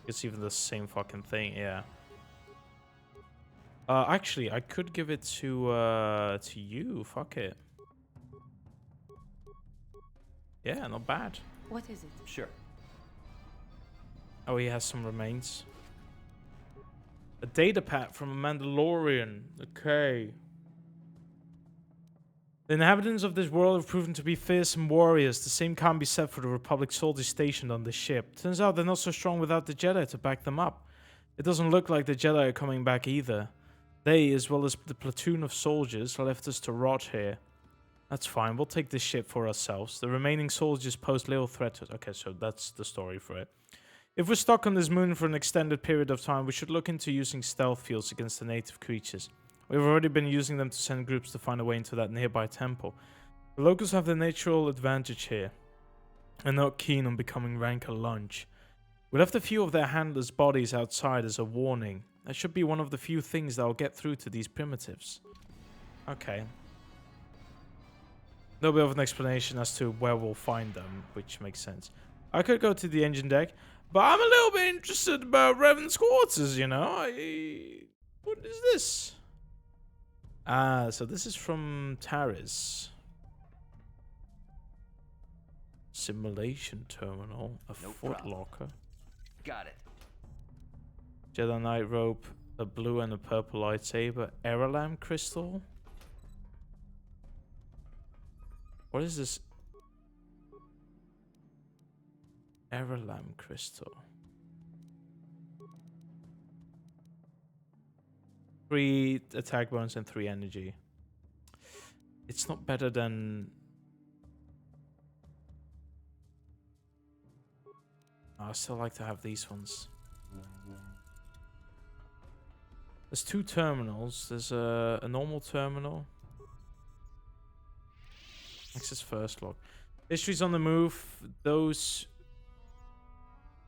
It's even the same fucking thing. Yeah. Actually, I could give it to you. Fuck it. Yeah, not bad. What is it? Sure. Oh, he has some remains. A data pad from a Mandalorian. Okay. The inhabitants of this world have proven to be fearsome warriors. The same can't be said for the Republic soldiers stationed on this ship. Turns out they're not so strong without the Jedi to back them up. It doesn't look like the Jedi are coming back either. They, as well as the platoon of soldiers, left us to rot here. That's fine, we'll take this ship for ourselves. The remaining soldiers pose little threat to us. Okay, so that's the story for it. If we're stuck on this moon for an extended period of time, we should look into using stealth fields against the native creatures. We've already been using them to send groups to find a way into that nearby temple. The locals have the natural advantage here, and not keen on becoming Rancor lunch. We left a few of their handlers' bodies outside as a warning. That should be one of the few things that will get through to these primitives. Okay. A little bit of an explanation as to where we'll find them, which makes sense. I could go to the engine deck, but I'm a little bit interested about Revan's quarters, you know? What is this? Ah, so this is from Taris. Simulation terminal, a No foot problem. locker. Got it. Jedi Knight rope, a blue and a purple lightsaber, Eralam crystal. What is this? Eralam crystal. 3 attack bonus and 3 energy. It's not better than. I still like to have these ones. There's 2 terminals. There's a normal terminal. Access first log. History's on the move. Those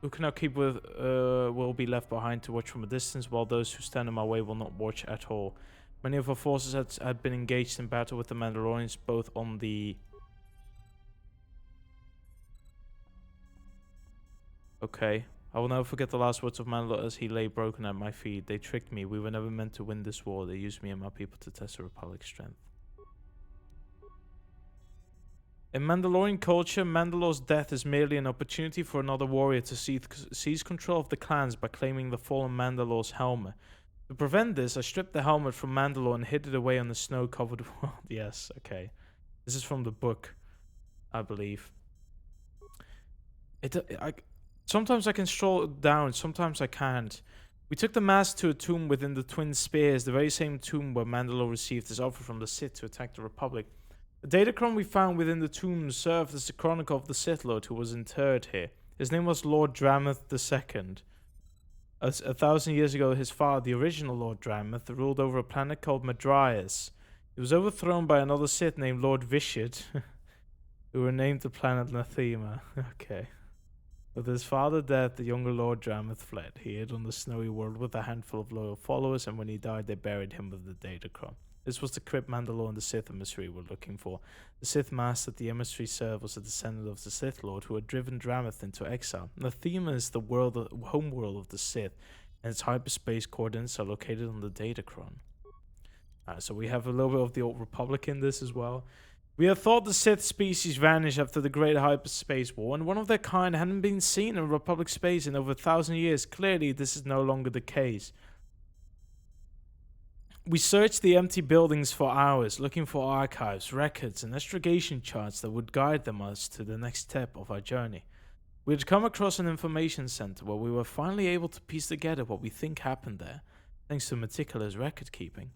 who cannot keep with will be left behind to watch from a distance, while those who stand in my way will not watch at all. Many of our forces had been engaged in battle with the Mandalorians, both on the... Okay. I will never forget the last words of Mandalore as he lay broken at my feet. They tricked me. We were never meant to win this war. They used me and my people to test the Republic's strength. In Mandalorian culture, Mandalore's death is merely an opportunity for another warrior to seize control of the clans by claiming the fallen Mandalore's helmet. To prevent this, I stripped the helmet from Mandalore and hid it away on the snow-covered world. Yes, okay. This is from the book, I believe. Sometimes I can stroll down, sometimes I can't. We took the mask to a tomb within the Twin Spears, the very same tomb where Mandalore received his offer from the Sith to attack the Republic. The datacron we found within the tomb served as the chronicle of the Sith Lord who was interred here. His name was Lord Dramath II. As 1,000 years ago, his father, the original Lord Dramath, ruled over a planet called Madrias. He was overthrown by another Sith named Lord Vishid, who renamed the planet Nathema. Okay. With his father dead, the younger Lord Drameth fled. He hid on the snowy world with a handful of loyal followers, and when he died, they buried him with the Datacron. This was the crypt Mandalore and the Sith emissary were looking for. The Sith master the emissary served was a descendant of the Sith Lord who had driven Drameth into exile. Nathema is the home world of the Sith, and its hyperspace coordinates are located on the Datacron. So we have a little bit of the Old Republic in this as well. We had thought the Sith species vanished after the Great Hyperspace War, and one of their kind hadn't been seen in Republic space in over 1,000 years. Clearly, this is no longer the case. We searched the empty buildings for hours, looking for archives, records, and astrogation charts that would guide us to the next step of our journey. We had come across an information center where we were finally able to piece together what we think happened there, thanks to meticulous record keeping.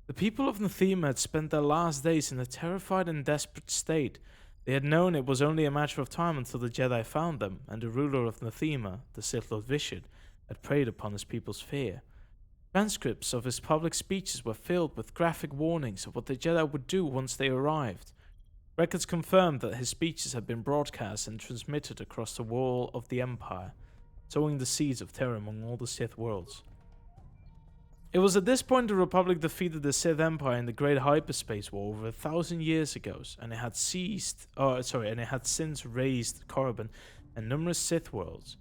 The people of Nathema had spent their last days in a terrified and desperate state. They had known it was only a matter of time until the Jedi found them, and the ruler of Nathema, the Sith Lord Vishad, had preyed upon his people's fear. Transcripts of his public speeches were filled with graphic warnings of what the Jedi would do once they arrived. Records confirmed that his speeches had been broadcast and transmitted across the wall of the Empire, sowing the seeds of terror among all the Sith worlds. It was at this point the Republic defeated the Sith Empire in the Great Hyperspace War over 1,000 years ago, and it had since raised Korriban and numerous Sith worlds.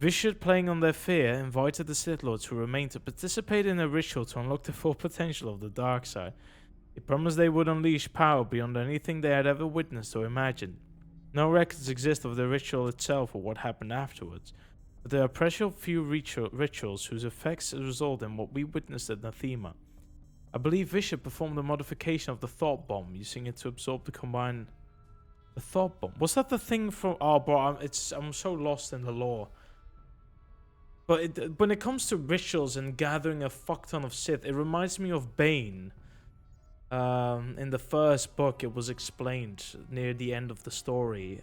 Vishad, playing on their fear, invited the Sith Lords who remained to participate in a ritual to unlock the full potential of the dark side. He promised they would unleash power beyond anything they had ever witnessed or imagined. No records exist of the ritual itself or what happened afterwards, but there are precious few rituals whose effects result in what we witnessed at Nathema. I believe Vishad performed a modification of the Thought Bomb, using it to absorb the combined... The Thought Bomb? Was that the thing from... Oh, bro, I'm so lost in the lore. But when it comes to rituals and gathering a fuck ton of Sith, it reminds me of Bane. In the first book, it was explained near the end of the story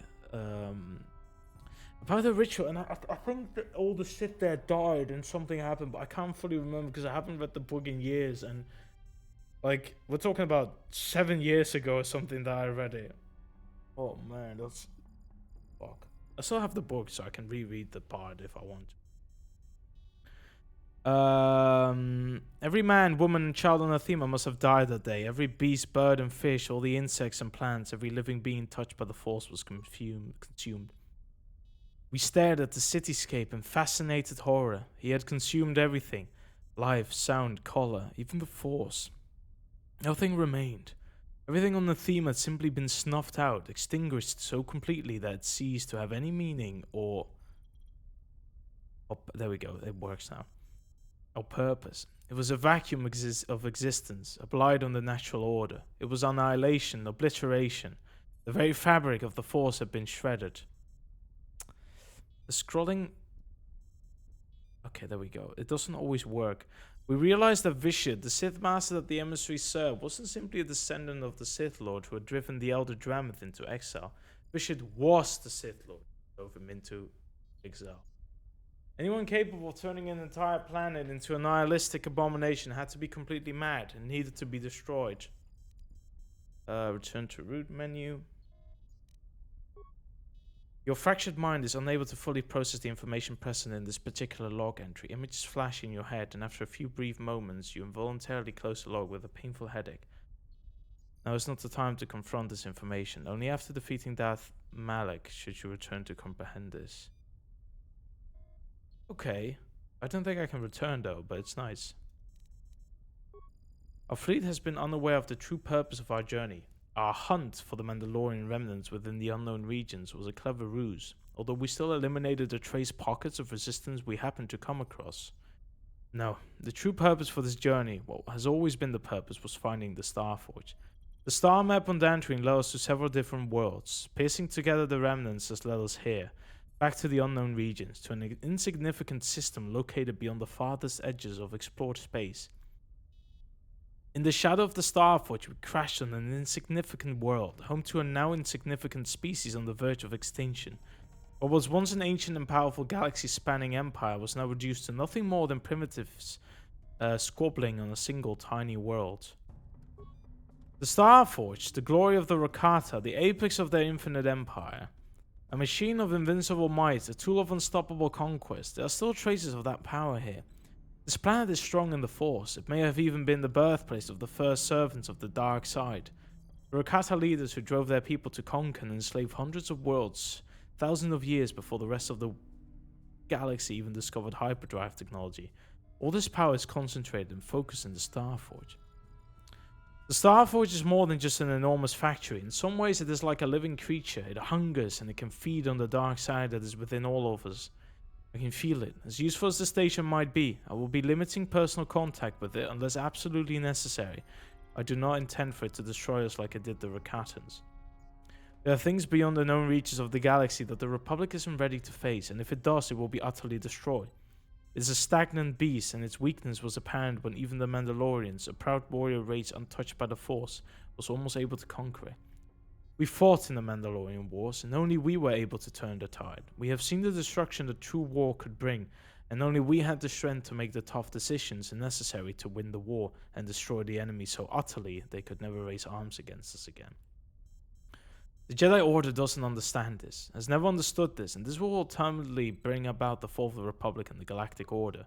about the ritual, and I think that all the Sith there died and something happened, but I can't fully remember because I haven't read the book in years, and like we're talking about 7 years ago or something that I read it. Oh man, that's fuck. I still have the book, so I can reread the part if I want to. Every man, woman, and child on Nathema must have died that day. Every beast, bird, and fish, all the insects and plants, every living being touched by the Force was consumed. We stared at the cityscape in fascinated horror. He had consumed everything. Life, sound, color, even the Force. Nothing remained. Everything on Nathema had simply been snuffed out, extinguished so completely that it ceased to have any meaning or... Oh, there we go, it works now. Or purpose. It was a vacuum of existence, a blight on the natural order. It was annihilation, obliteration. The very fabric of the Force had been shredded. The scrolling... Okay, there we go. It doesn't always work. We realized that Vishad, the Sith Master that the emissary served, wasn't simply a descendant of the Sith Lord who had driven the Elder Drameth into exile. Vishad was the Sith Lord who drove him into exile. Anyone capable of turning an entire planet into a nihilistic abomination had to be completely mad and needed to be destroyed. Return to root menu. Your fractured mind is unable to fully process the information present in this particular log entry. Images flash in your head, and after a few brief moments, you involuntarily close the log with a painful headache. Now is not the time to confront this information. Only after defeating Darth Malak should you return to comprehend this. Okay. I don't think I can return though, but it's nice. Our fleet has been unaware of the true purpose of our journey. Our hunt for the Mandalorian remnants within the unknown regions was a clever ruse, although we still eliminated the trace pockets of resistance we happened to come across. No, the true purpose for this journey, what has always been the purpose, was finding the Starforge. The star map on Dantooine led us to several different worlds, piecing together the remnants as led us here, back to the unknown regions, to an insignificant system located beyond the farthest edges of explored space. In the shadow of the Starforge, we crashed on an insignificant world, home to a now insignificant species on the verge of extinction. What was once an ancient and powerful galaxy-spanning empire was now reduced to nothing more than primitives squabbling on a single tiny world. The Starforge, the glory of the Rakata, the apex of their infinite empire. A machine of invincible might, a tool of unstoppable conquest. There are still traces of that power here. This planet is strong in the Force. It may have even been the birthplace of the first servants of the dark side. The Rakata leaders who drove their people to conquer and enslave hundreds of worlds, thousands of years before the rest of the galaxy even discovered hyperdrive technology. All this power is concentrated and focused in the Starforge. The Starforge is more than just an enormous factory. In some ways it is like a living creature. It hungers and it can feed on the dark side that is within all of us. I can feel it. As useful as the station might be, I will be limiting personal contact with it unless absolutely necessary. I do not intend for it to destroy us like it did the Rakatans. There are things beyond the known reaches of the galaxy that the Republic isn't ready to face, and if it does, it will be utterly destroyed. It is a stagnant beast, and its weakness was apparent when even the Mandalorians, a proud warrior race untouched by the Force, was almost able to conquer it. We fought in the Mandalorian Wars, and only we were able to turn the tide. We have seen the destruction that true war could bring, and only we had the strength to make the tough decisions necessary to win the war and destroy the enemy so utterly they could never raise arms against us again. The Jedi Order doesn't understand this, has never understood this, and this will ultimately bring about the fall of the Republic and the Galactic Order.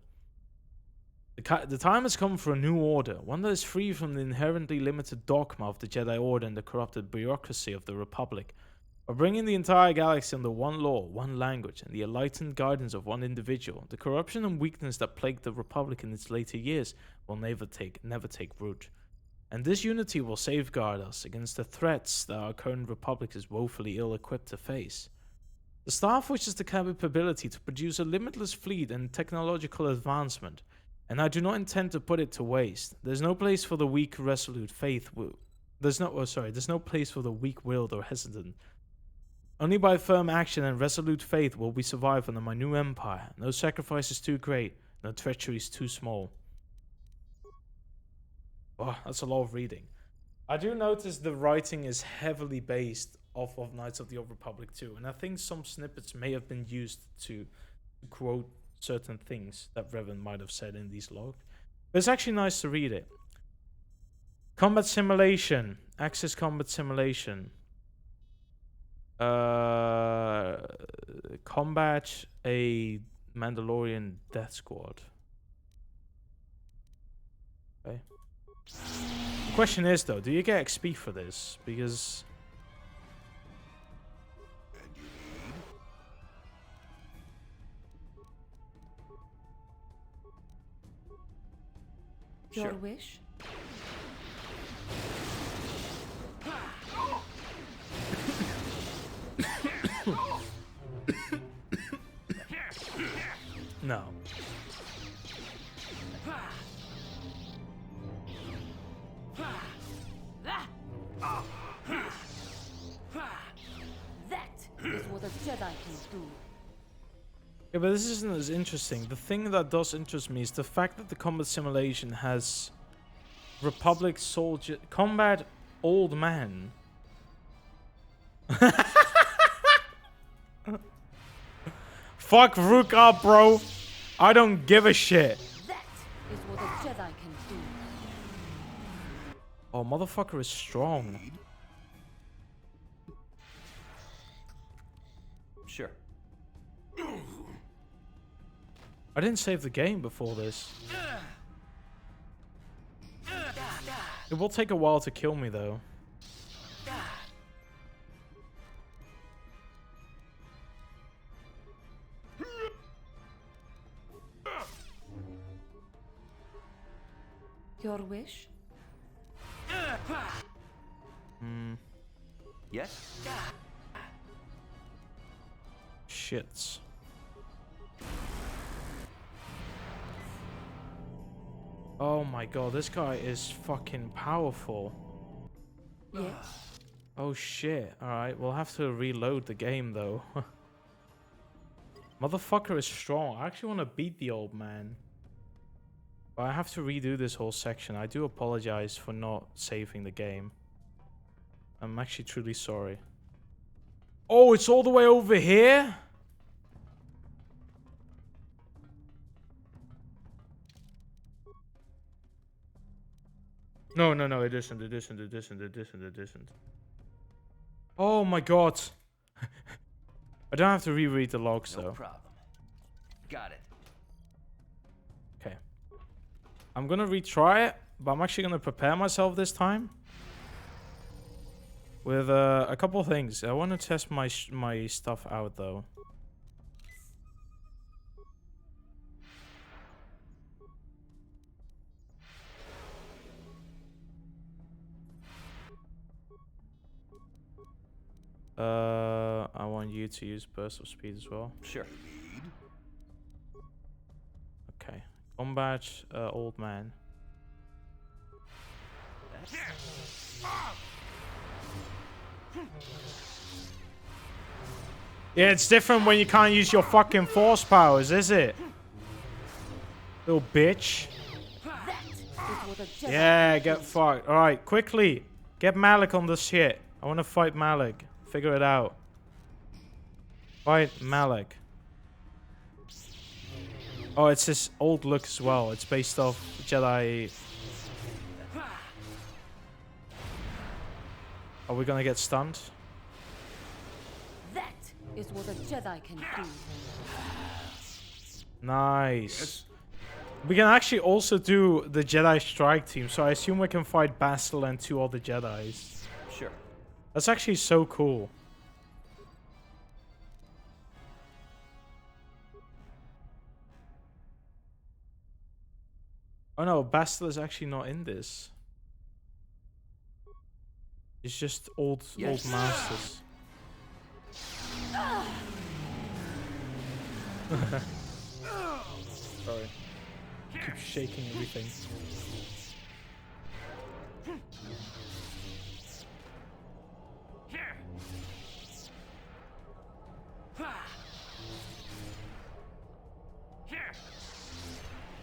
The time has come for a new order, one that is free from the inherently limited dogma of the Jedi Order and the corrupted bureaucracy of the Republic. By bringing the entire galaxy under one law, one language, and the enlightened guidance of one individual, the corruption and weakness that plagued the Republic in its later years will never take root. And this unity will safeguard us against the threats that our current Republic is woefully ill-equipped to face. The Starforge has the capability to produce a limitless fleet and technological advancement, and I do not intend to put it to waste. There's no place for the weak, resolute faith. There's no place for the weak-willed or hesitant. Only by firm action and resolute faith will we survive under my new empire. No sacrifice is too great, no treachery is too small. Oh, that's a lot of reading. I do notice the writing is heavily based off of Knights of the Old Republic 2, and I think some snippets may have been used to quote certain things that Revan might have said in these logs. But it's actually nice to read it. Combat simulation. Axis combat simulation. Combat a Mandalorian death squad. Okay. The question is though, do you get XP for this? Because Your sure. wish? No. That is what a Jedi can do. Yeah, but this isn't as interesting. The thing that does interest me is the fact that the combat simulation has Republic soldier combat old man. Fuck Rook up, bro. I don't give a shit. That is what a Jedi can do. Oh, motherfucker is strong. Sure. I didn't save the game before this. It will take a while to kill me, though. Your wish? Yes? Shits. Oh my god, this guy is fucking powerful. Yes. Oh shit. Alright, we'll have to reload the game though. Motherfucker is strong. I actually want to beat the old man. But I have to redo this whole section. I do apologize for not saving the game. I'm actually truly sorry. Oh, it's all the way over here? No, it isn't. Oh my god. I don't have to reread the logs No though. problem. Got it. Okay. I'm gonna retry it, but I'm actually gonna prepare myself this time with a couple things. I want to test my stuff out though. I want you to use burst of speed as well. Sure. Okay. Combat, old man. Yeah, it's different when you can't use your fucking force powers, is it? Little bitch. Yeah, get fucked. Alright, quickly. Get Malik on this shit. I want to fight Malik. Figure it out. Fight Malik. Oh, it's his old look as well. It's based off Jedi. Are we gonna get stunned? That is what a Jedi can do. Nice. We can actually also do the Jedi strike team, so I assume we can fight Bastila and 2 other Jedis. Sure. That's actually so cool. Oh no, Bastila's actually not in this. It's just old masters. Sorry. Keep shaking everything.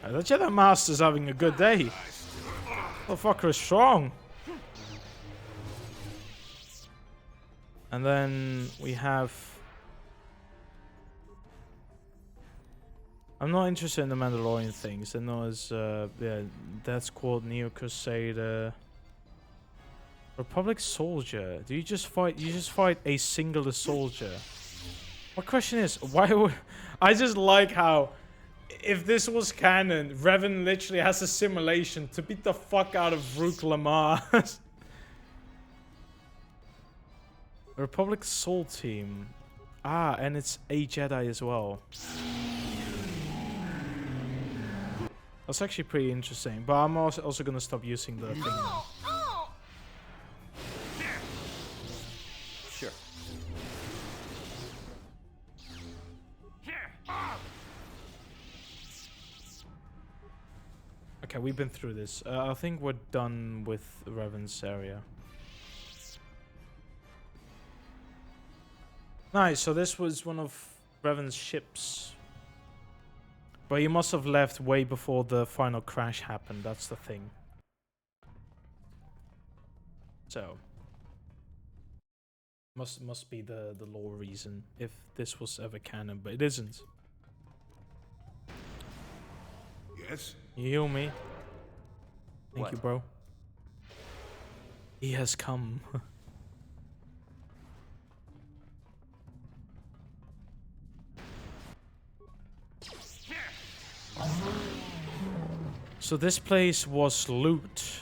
The Jedi Master's having a good day. The fucker is strong. And then we have... I'm not interested in the Mandalorian things. I know it's, yeah, that's called Neo Crusader. Republic Soldier. Do you just fight? You just fight a singular soldier. My question is, why would... I just like how... If this was canon, Revan literally has a simulation to beat the fuck out of Rook Lamar. Republic Soul Team. Ah, and it's a Jedi as well. That's actually pretty interesting. But I'm also gonna stop using the thing now. Sure. Okay, we've been through this. I think we're done with Revan's area. Nice, so this was one of Revan's ships. But he must have left way before the final crash happened, that's the thing. So. Must be the lore reason, if this was ever canon, but it isn't. Yes? You heal me? Thank What? you, bro. He has come. So this place was loot.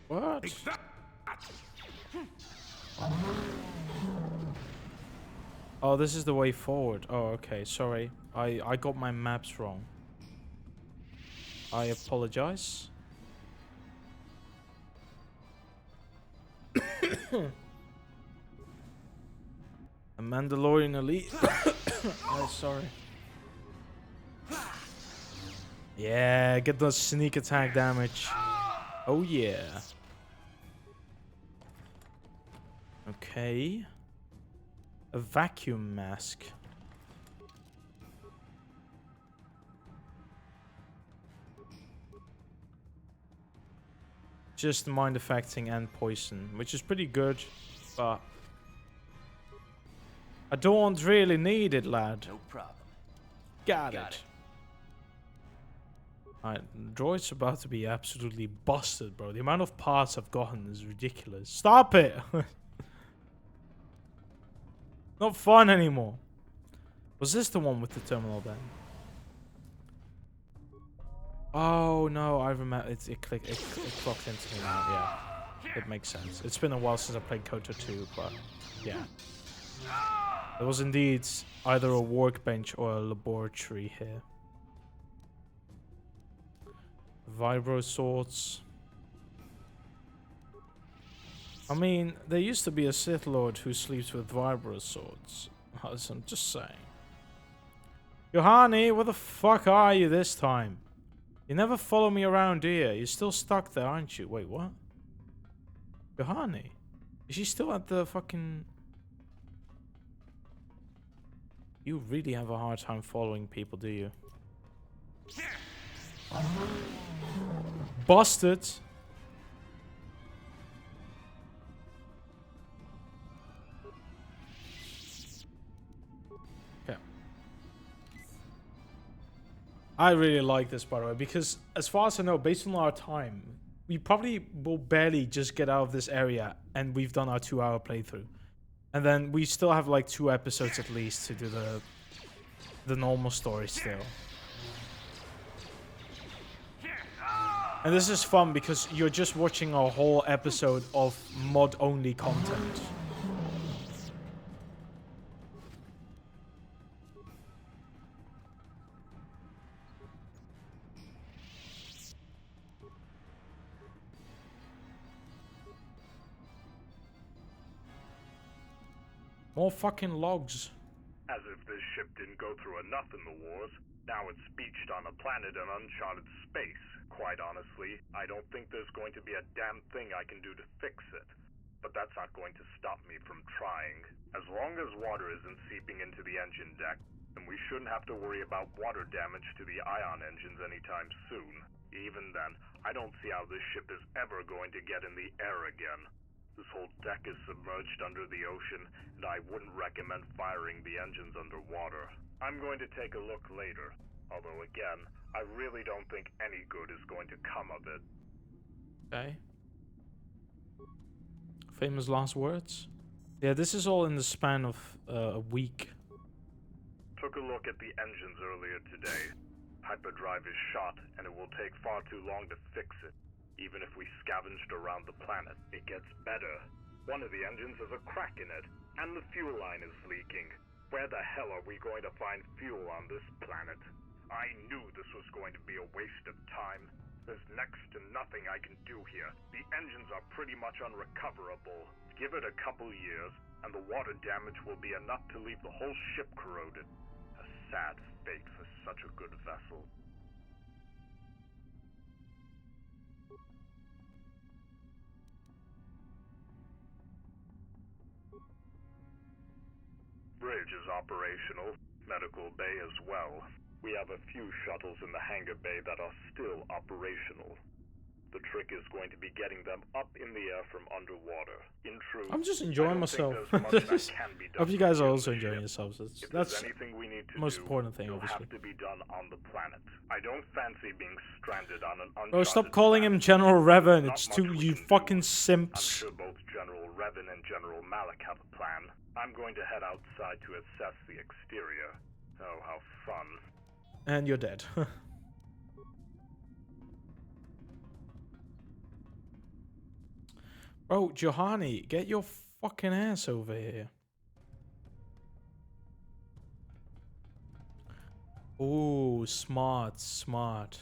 What? Oh, this is the way forward. Oh, okay. Sorry. I got my maps wrong. I apologize. A Mandalorian elite. Oh, sorry. Yeah, get the sneak attack damage. Oh, yeah. Okay. A vacuum mask. Just mind affecting and poison, which is pretty good, but I don't really need it, lad. No problem. Got Got it. Alright, droid's about to be absolutely busted, bro. The amount of parts I've gotten is ridiculous. Stop it! Not fun anymore. Was this the one with the terminal then? Oh no, I remember. It clocked into me now. Yeah, it makes sense. It's been a while since I played Kotor 2, but yeah. There was indeed either a workbench or a laboratory here. Vibro swords. I mean, there used to be a Sith Lord who sleeps with vibro swords. I'm just saying. Yohani, where the fuck are you this time? You never follow me around, do you? You're still stuck there, aren't you? Wait, what? Yohani? Is she still at the fucking... You really have a hard time following people, do you? Busted! Okay. I really like this, by the way, because as far as I know, based on our time, we probably will barely just get out of this area and we've done our 2-hour playthrough. And then we still have like 2 episodes at least to do the normal story still. And this is fun because you're just watching a whole episode of mod-only content. More fucking logs. As if this ship didn't go through enough in the wars. Now it's beached on a planet in uncharted space. Quite honestly, I don't think there's going to be a damn thing I can do to fix it. But that's not going to stop me from trying. As long as water isn't seeping into the engine deck, then we shouldn't have to worry about water damage to the ion engines anytime soon. Even then, I don't see how this ship is ever going to get in the air again. This whole deck is submerged under the ocean, and I wouldn't recommend firing the engines underwater. I'm going to take a look later, although again, I really don't think any good is going to come of it. Okay. Famous last words? Yeah, this is all in the span of a week. Took a look at the engines earlier today. Hyperdrive is shot, and it will take far too long to fix it. Even if we scavenged around the planet, it gets better. One of the engines has a crack in it, and the fuel line is leaking. Where the hell are we going to find fuel on this planet? I knew this was going to be a waste of time. There's next to nothing I can do here. The engines are pretty much unrecoverable. Give it a couple years, and the water damage will be enough to leave the whole ship corroded. A sad fate for such a good vessel. Bridge is operational, medical bay as well. We have a few shuttles in the hangar bay that are still operational. The trick is going to be getting them up in the air from underwater. In truth, I'm just enjoying myself. Hope you guys are also enjoying yourselves. That's the most important thing, obviously. Have to be done on the planet. I don't fancy being stranded on an uncharted Bro, stop calling him General Revan. It's Not too, much we you can do. fucking I'm simps. sure both General Revan and General Malik have a plan. I'm going to head outside to assess the exterior. Oh, how fun. And you're dead. Bro, Johanny, get your fucking ass over here. Oh, smart, smart.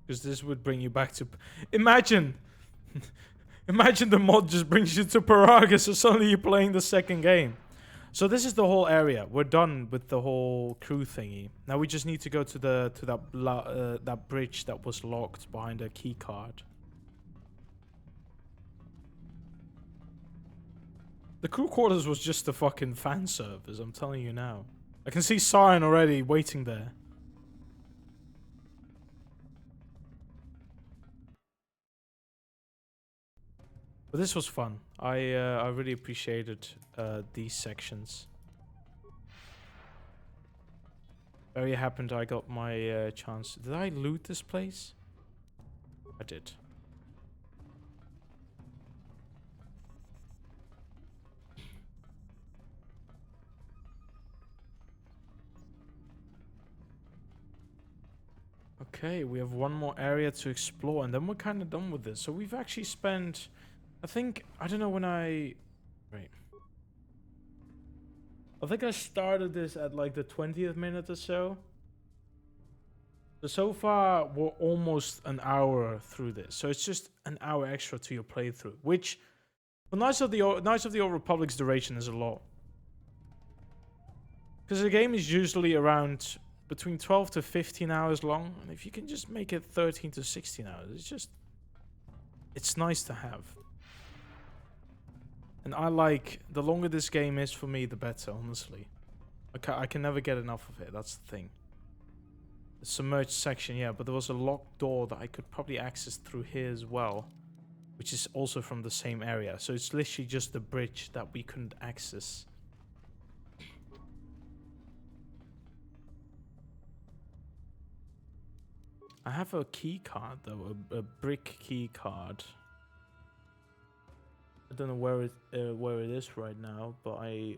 Because this would bring you back to... Imagine! Imagine the mod just brings you to Paraga, so suddenly you're playing the second game. So this is the whole area. We're done with the whole crew thingy. Now we just need to go to that bridge that was locked behind a key card. The crew quarters was just a fucking fan service, I'm telling you now. I can see Siren already waiting there. But this was fun. I really appreciated these sections. Very happened I got my chance. Did I loot this place? I did. Okay, we have one more area to explore, and then we're kind of done with this. So we've actually spent, I think, I don't know when I... Wait. I think I started this at like the 20th minute or so. So far, we're almost an hour through this. So it's just an hour extra to your playthrough, which, for Knights of the Old Republic's duration is a lot. Because the game is usually around between 12 to 15 hours long, and if you can just make it 13 to 16 hours, it's nice to have. And I like, the longer this game is for me, the better, honestly. I can never get enough of it, that's the thing. The submerged section, yeah, but there was a locked door that I could probably access through here as well, which is also from the same area. So it's literally just the bridge that we couldn't access. I have a key card though, a brick key card. I don't know where it is right now, but I...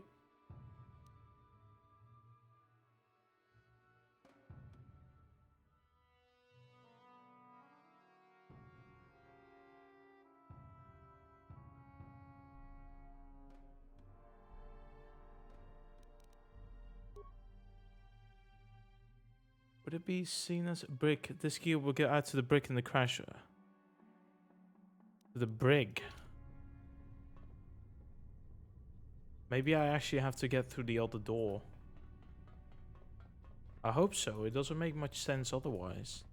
Would it be seen as a brick? This key will get added to the brick in the crasher. The brig. Maybe I actually have to get through the other door. I hope so. It doesn't make much sense otherwise.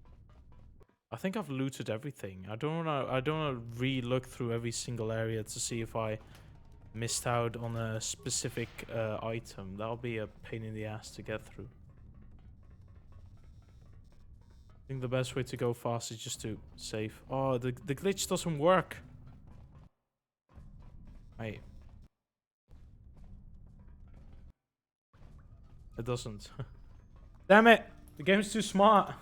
I think I've looted everything. I don't wanna re-look through every single area to see if I missed out on a specific item. That'll be a pain in the ass to get through. I think the best way to go fast is just to save. Oh, the glitch doesn't work. Wait. It doesn't. Damn it! The game's too smart.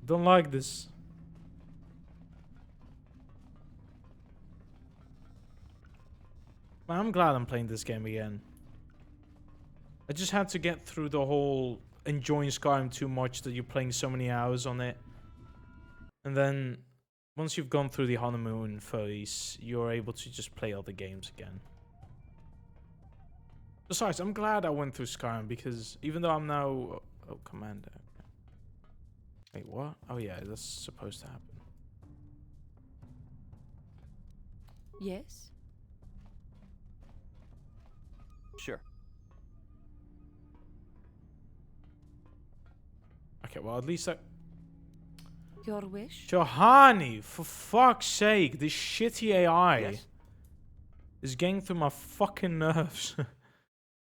Don't like this. Man, I'm glad I'm playing this game again. I just had to get through the whole enjoying Skyrim too much that you're playing so many hours on it. And then once you've gone through the honeymoon phase, you're able to just play other games again. Besides, I'm glad I went through Skyrim because even though I'm now... Oh, Commander. Wait, what? Oh yeah, that's supposed to happen. Yes? Sure. Okay, well at least I... Your wish? Johanny, for fuck's sake, this shitty AI Yes. is getting through my fucking nerves.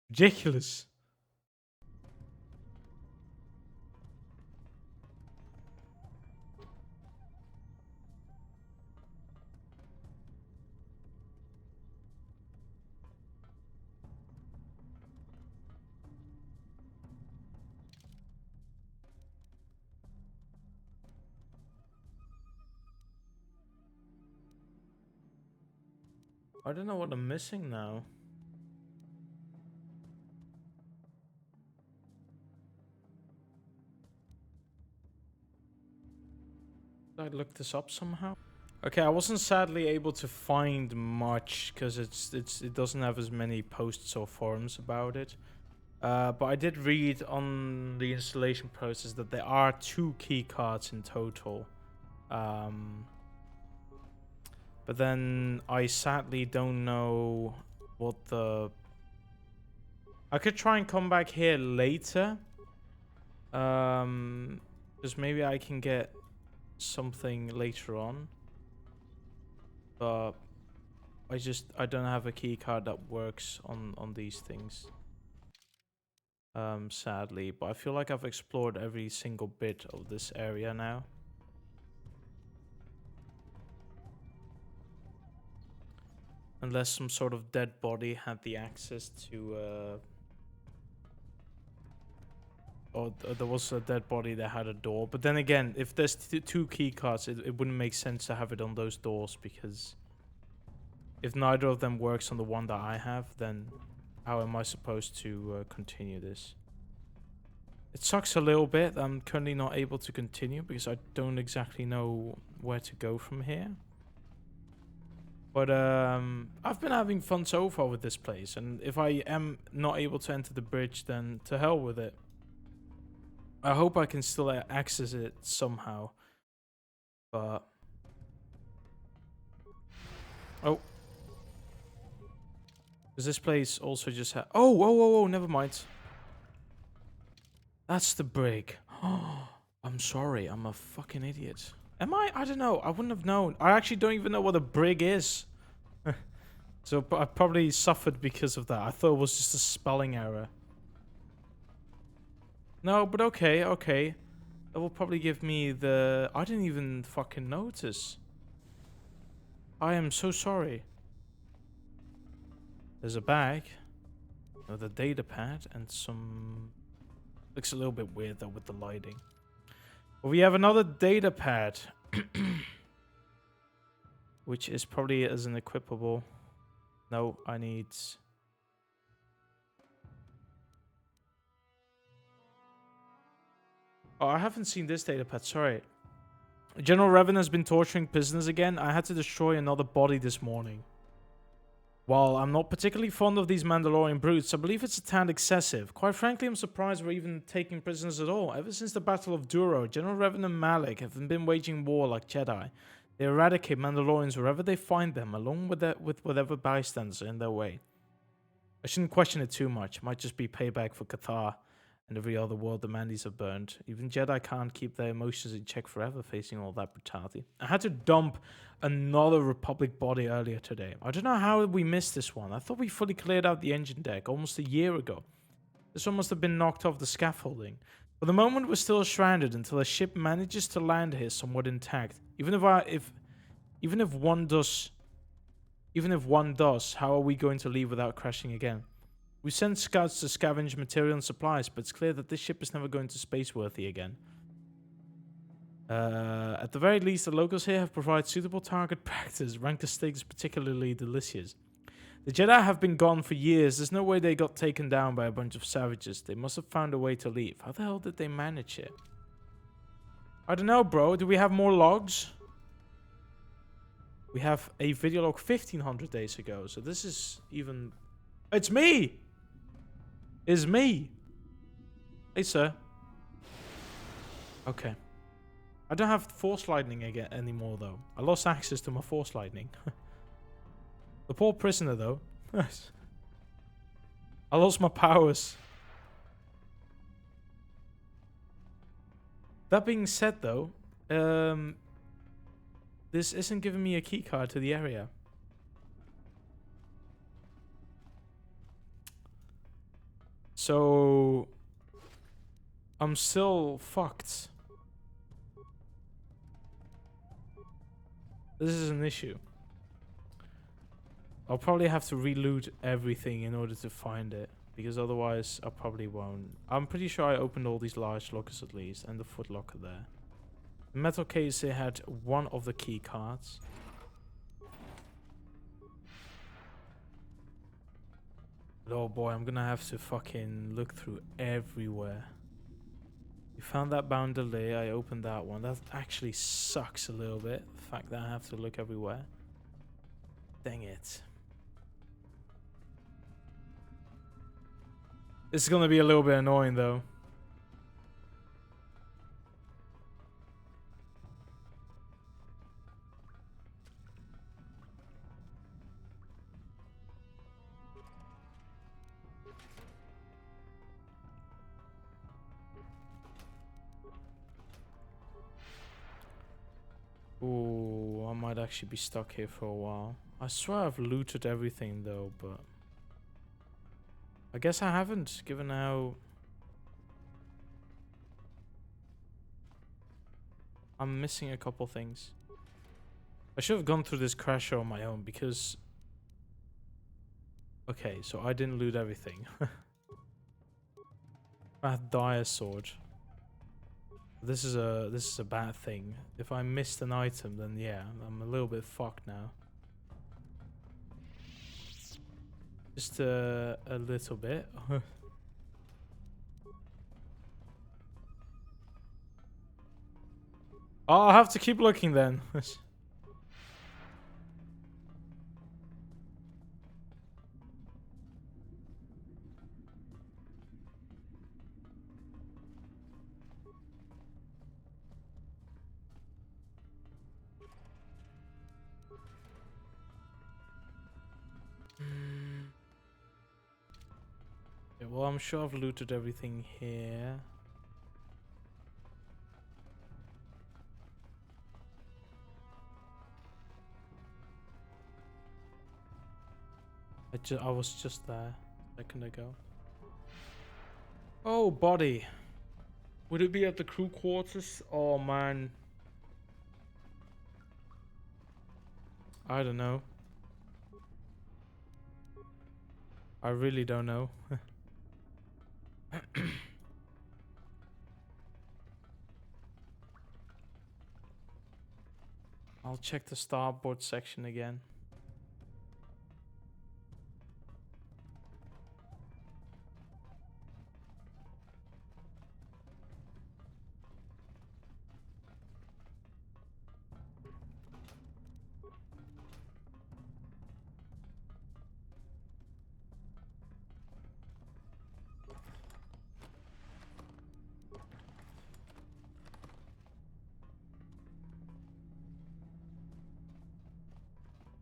Ridiculous. I don't know what I'm missing now. Did I look this up somehow? Okay, I wasn't sadly able to find much because it doesn't have as many posts or forums about it. But I did read on the installation process that there are 2 key cards in total. But then I sadly don't know what the... I could try and come back here later. Because maybe I can get something later on. But I don't have a key card that works on these things. Sadly. But I feel like I've explored every single bit of this area now. Unless some sort of dead body had the access to or there was a dead body that had a door. But then again, if there's two key cards, it wouldn't make sense to have it on those doors, because if neither of them works on the one that I have, then how am I supposed to continue this? It sucks a little bit. I'm currently not able to continue because I don't exactly know where to go from here. But I've been having fun so far with this place, and if I am not able to enter the bridge, then to hell with it. I hope I can still access it somehow. But... oh. Does this place also just have... oh, whoa, whoa, whoa, never mind. That's the brig. I'm sorry, I'm a fucking idiot. Am I? I don't know. I wouldn't have known. I actually don't even know what a brig is. So I probably suffered because of that. I thought it was just a spelling error. No, but okay, okay. That will probably give me the... I didn't even fucking notice. I am so sorry. There's a bag. Another data pad and some... looks a little bit weird though with the lighting. But we have another data pad. Which is probably as an equipable... no, I need... oh, I haven't seen this data pad, sorry. General Revan has been torturing prisoners again. I had to destroy another body this morning. While I'm not particularly fond of these Mandalorian brutes, I believe it's a tad excessive. Quite frankly, I'm surprised we're even taking prisoners at all. Ever since the Battle of Duro, General Revan and Malik have been waging war like Jedi. They eradicate Mandalorians wherever they find them, along with whatever bystanders are in their way. I shouldn't question it too much. It might just be payback for Qatar and every other world the Mandis have burned. Even Jedi can't keep their emotions in check forever facing all that brutality. I had to dump another Republic body earlier today. I don't know how we missed this one. I thought we fully cleared out the engine deck almost a year ago. This one must have been knocked off the scaffolding. For the moment, we're still stranded until a ship manages to land here somewhat intact. Even if one does, how are we going to leave without crashing again? We sent scouts to scavenge material and supplies, but it's clear that this ship is never going to spaceworthy again. At the very least, the locals here have provided suitable target practice. Ranked the steak is particularly delicious. The Jedi have been gone for years. There's no way they got taken down by a bunch of savages. They must have found a way to leave. How the hell did they manage it? I don't know, bro. Do we have more logs? We have a video log 1500 days ago, so this is even... it's me! It's me! Hey, sir. Okay. I don't have force lightning again anymore, though. I lost access to my force lightning. The poor prisoner, though. I lost my powers. That being said, though, this isn't giving me a keycard to the area. So... I'm still fucked. This is an issue. I'll probably have to reloot everything in order to find it, because otherwise I probably won't. I'm pretty sure I opened all these large lockers at least, and the foot locker there. The metal case, they had one of the key cards. But oh boy, I'm gonna have to fucking look through everywhere. You found that bound delay, I opened that one. That actually sucks a little bit, the fact that I have to look everywhere. Dang it. It's gonna be a little bit annoying though. Ooh, I might actually be stuck here for a while. I swear I've looted everything though, but... I guess I haven't, given how... I'm missing a couple things. I should have gone through this crash on my own, because... Okay, so I didn't loot everything. Bad dire sword. This is a bad thing. If I missed an item, then yeah, I'm a little bit fucked now. Just a little bit. Oh, I'll have to keep looking then. Yeah, well, I'm sure I've looted everything here. I was just there a second ago. Oh, body. Would it be at the crew quarters? Oh, man. I don't know. I really don't know. I'll check the starboard section again.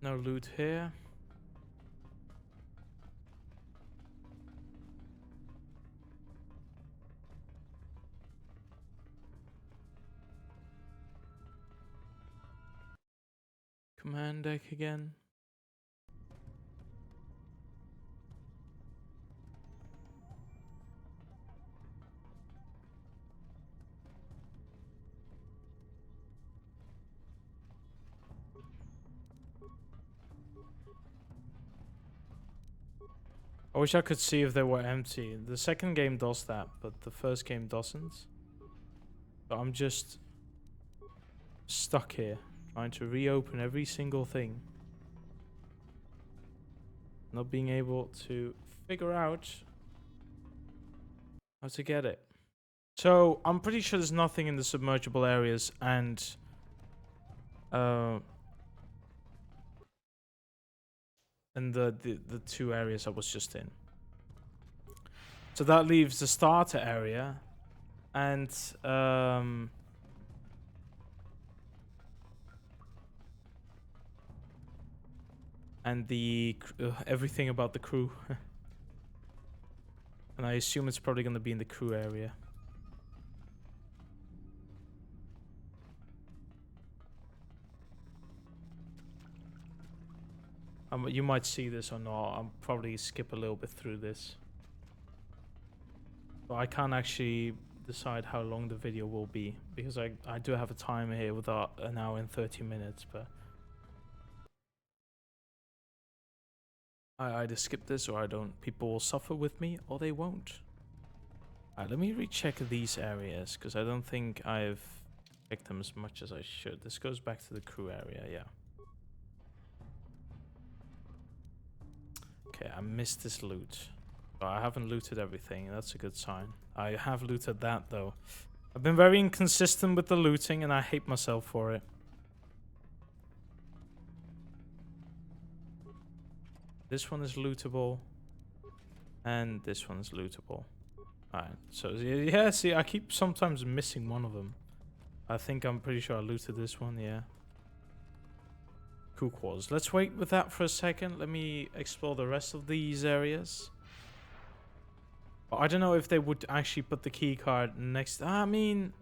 No loot here. Command deck again. I wish I could see if they were empty. The second game does that, but the first game doesn't. So I'm just stuck here, trying to reopen every single thing. Not being able to figure out how to get it. So I'm pretty sure there's nothing in the submergible areas and the two areas I was just in. So that leaves the starter area and the everything about the crew. And I assume it's probably going to be in the crew area. You might see this or not. I'll probably skip a little bit through this. But I can't actually decide how long the video will be, because I do have a timer here with an hour and 30 minutes, but I either skip this or I don't. People will suffer with me or they won't. Alright, let me recheck these areas, because I don't think I've checked them as much as I should. This goes back to the crew area, yeah. Okay, I missed this loot. But I haven't looted everything. That's a good sign. I have looted that, though. I've been very inconsistent with the looting, and I hate myself for it. This one is lootable. And this one's lootable. Alright, so yeah, see, I keep sometimes missing one of them. I think I'm pretty sure I looted this one, yeah. Cool quarters. Let's wait with that for a second. Let me explore the rest of these areas. But I don't know if they would actually put the key card next. I mean,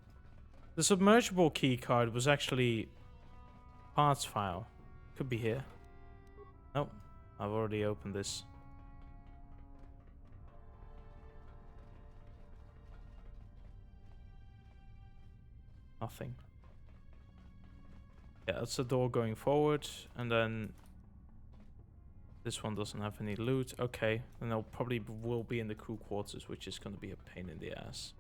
the submergible key card was actually parts file. Could be here. Nope. I've already opened this. Nothing. Yeah, that's the door going forward, and then This one doesn't have any loot. Okay, then they'll probably will be in the crew quarters, which is going to be a pain in the ass.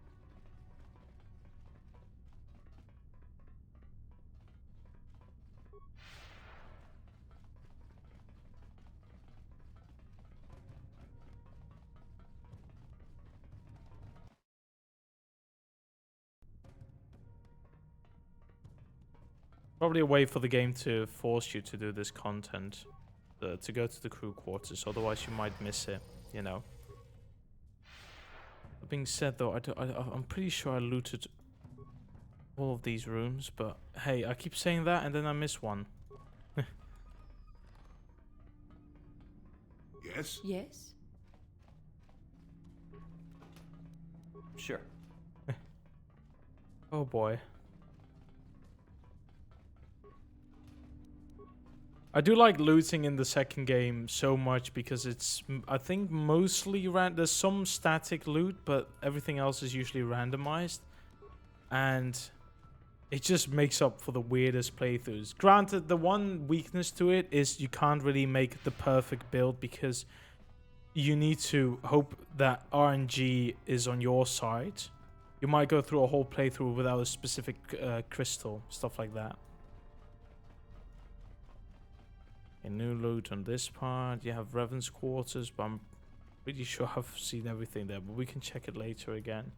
Probably a way for the game to force you to do this content, to go to the crew quarters. Otherwise, you might miss it. You know. That being said, though, I'm pretty sure I looted all of these rooms, but hey, I keep saying that and then I miss one. Yes? Yes? Sure. Oh boy. I do like looting in the second game so much because it's, I think, mostly there's some static loot, but everything else is usually randomized. And it just makes up for the weirdest playthroughs. Granted, the one weakness to it is you can't really make the perfect build because you need to hope that RNG is on your side. You might go through a whole playthrough without a specific crystal, stuff like that. A new loot on this part. You have Revan's quarters, but I'm pretty sure I've seen everything there, but we can check it later again.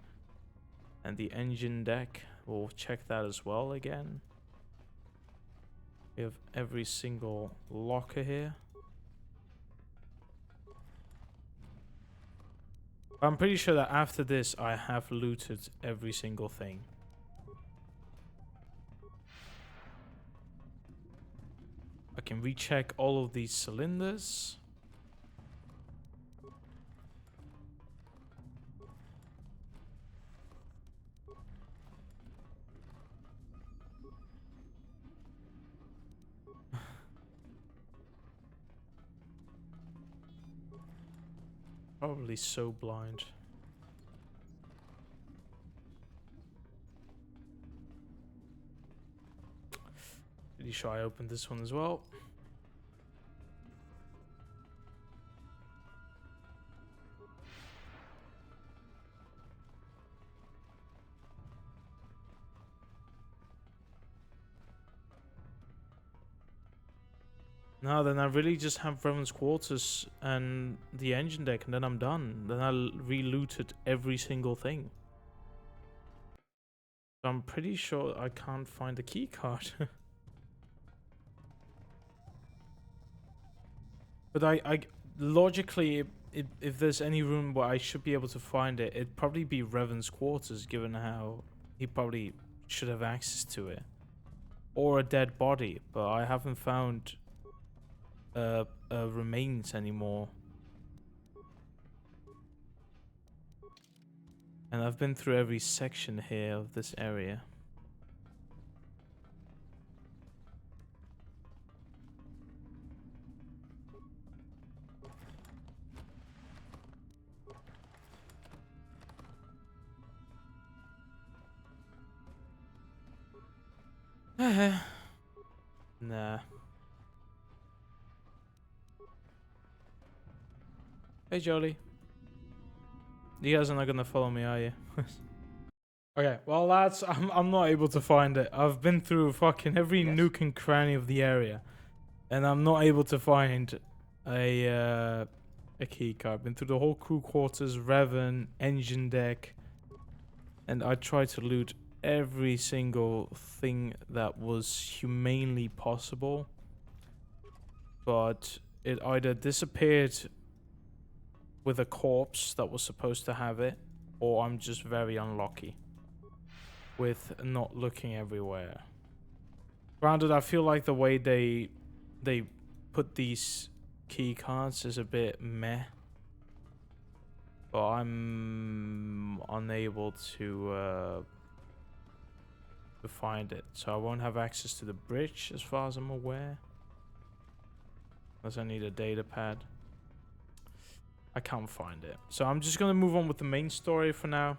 And the engine deck, we'll check that as well again. We have every single locker here. I'm pretty sure that after this I have looted every single thing. I can recheck all of these cylinders. Probably so blind. Pretty sure I opened this one as well. No, then I really just have Revan's quarters and the engine deck, and then I'm done. Then I re-looted every single thing. So I'm pretty sure I can't find the key card. But I logically, if there's any room where I should be able to find it, it'd probably be Revan's quarters, given how he probably should have access to it. Or a dead body, but I haven't found remains anymore. And I've been through every section here of this area. Nah. Hey, Jolie. You guys are not gonna follow me, are you? Okay, well, lads, I'm not able to find it. I've been through fucking every nook and cranny of the area, and I'm not able to find a key card. Been through the whole crew quarters, Revan, engine deck, and I tried to loot every single thing that was humanely possible, but it either disappeared with a corpse that was supposed to have it, or I'm just very unlucky with not looking everywhere. Granted, I feel like the way they put these key cards is a bit meh, but I'm unable to find it, so I won't have access to the bridge as far as I'm aware, unless I need a data pad. I can't find it, so I'm just gonna move on with the main story for now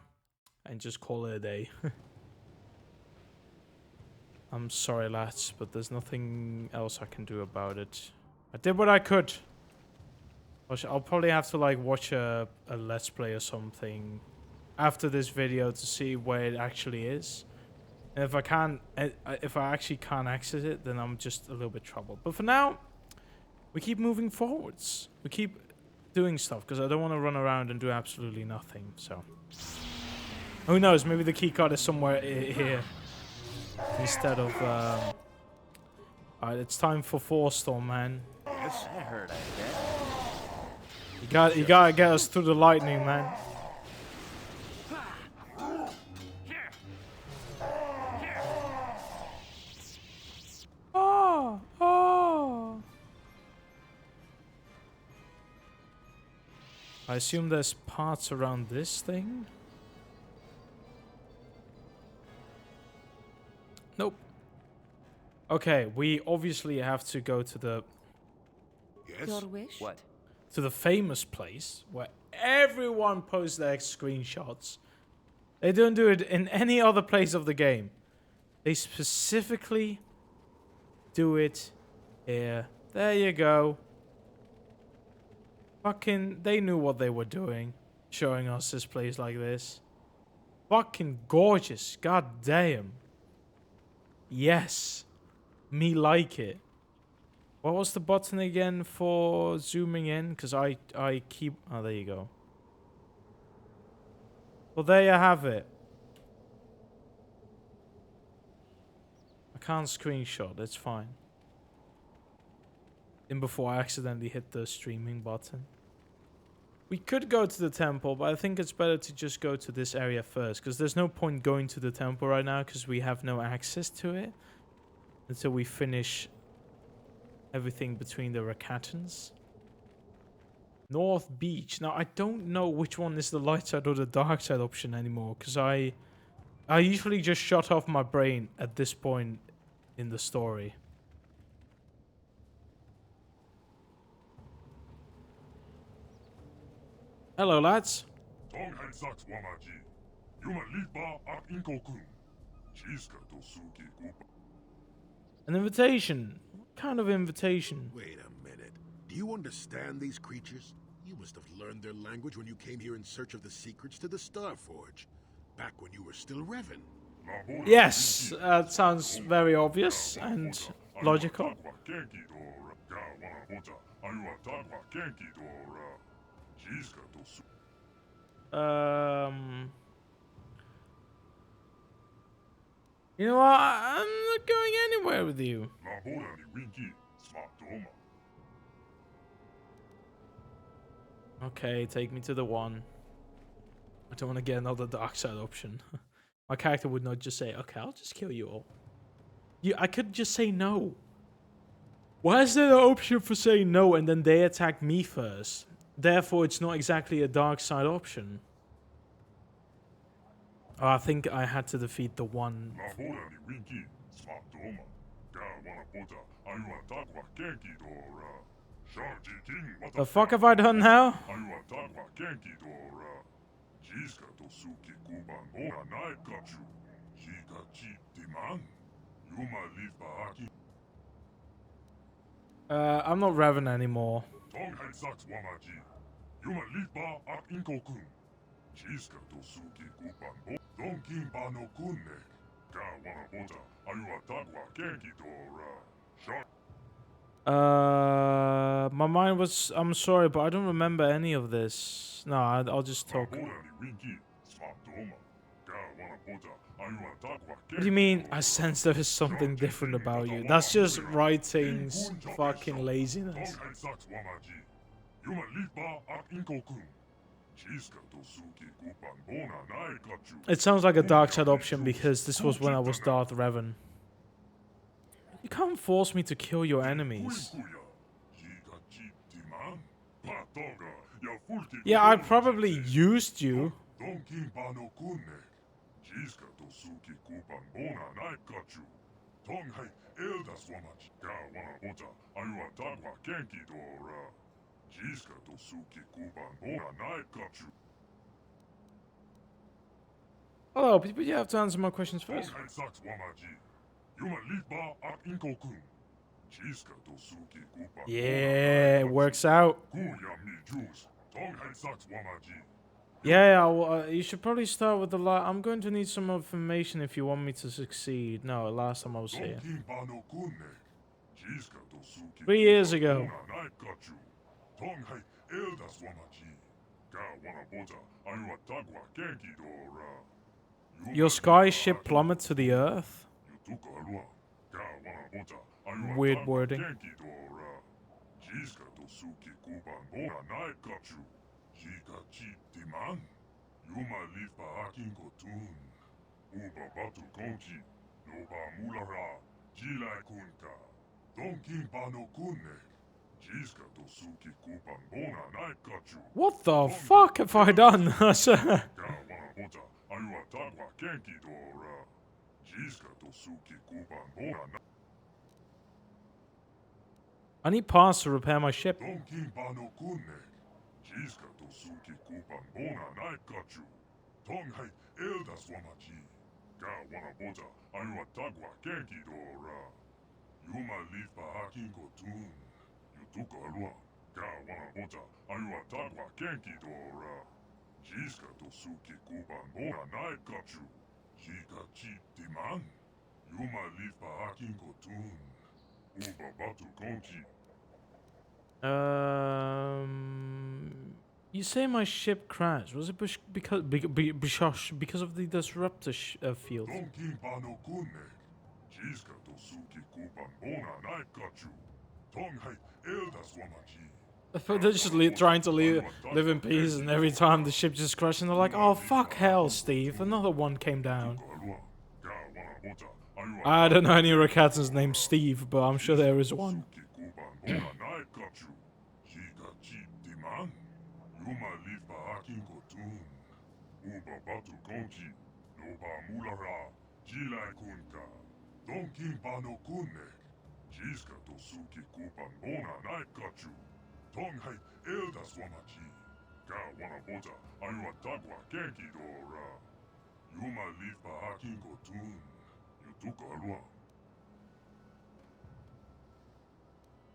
and just call it a day. I'm sorry, lads, but there's nothing else I can do about it. I did what I could. I'll probably have to like watch a let's play or something after this video to see where it actually is. And if I can't, if I actually can't access it, then I'm just a little bit troubled. But for now, we keep moving forwards. We keep doing stuff because I don't want to run around and do absolutely nothing. So who knows? Maybe the keycard is somewhere here instead of. Alright, it's time for Forestorm, man. Yes, I heard I bet. You gotta get us through the lightning, man. Oh, oh. I assume there's parts around this thing. Nope. Okay, we obviously have to go to the Yes? Your wish? What? to the famous place where everyone posts their screenshots. They don't do it in any other place of the game. They specifically do it here. There you go. Fucking, they knew what they were doing, showing us this place like this. Fucking gorgeous. God damn. Yes. Me like it. What was the button again for zooming in? Because I keep... Oh, there you go. Well, there you have it. I can't screenshot. It's fine. And before I accidentally hit the streaming button. We could go to the temple, but I think it's better to just go to this area first. Because there's no point going to the temple right now because we have no access to it. Until we finish everything between the Rakatans. North Beach. Now, I don't know which one is the light side or the dark side option anymore. Because I usually just shut off my brain at this point in the story. Hello, lads. An invitation. What kind of invitation? Wait a minute. Do you understand these creatures? You must have learned their language when you came here in search of the secrets to the Starforge. Back when you were still Revan. Yes, that sounds very obvious and logical. You know what? I'm not going anywhere with you. Okay, take me to the one. I don't want to get another dark side option. My character would not just say, okay, I'll just kill you all. I could just say no. Why is there an option for saying no and then they attack me first? Therefore, it's not exactly a dark side option. Oh, I think I had to defeat the one. The fuck have I done now? I'm not Revan anymore. My mind was... I'm sorry, but I don't remember any of this. No, I'll just talk. What do you mean? I sense there is something different about you. That's just writing's fucking laziness. It sounds like a dark side option because this was when I was Darth Revan. You can't force me to kill your enemies. Yeah, I probably used you. Hello, but you have to answer my questions first. Yeah, it works out. Yeah, you should probably start with the last. I'm going to need some more information if you want me to succeed. No, last time I was here. 3 years ago. Your sky ship plummet to the earth? Weird wording. What the fuck have I done? I need parts to repair my ship. You say my ship crashed. Was it because of the disruptor field? They're just trying to live in peace, and every time the ship just crashes, and they're like, "Oh fuck hell, Steve! Another one came down." I don't know any Rakatans named Steve, but I'm sure there is one.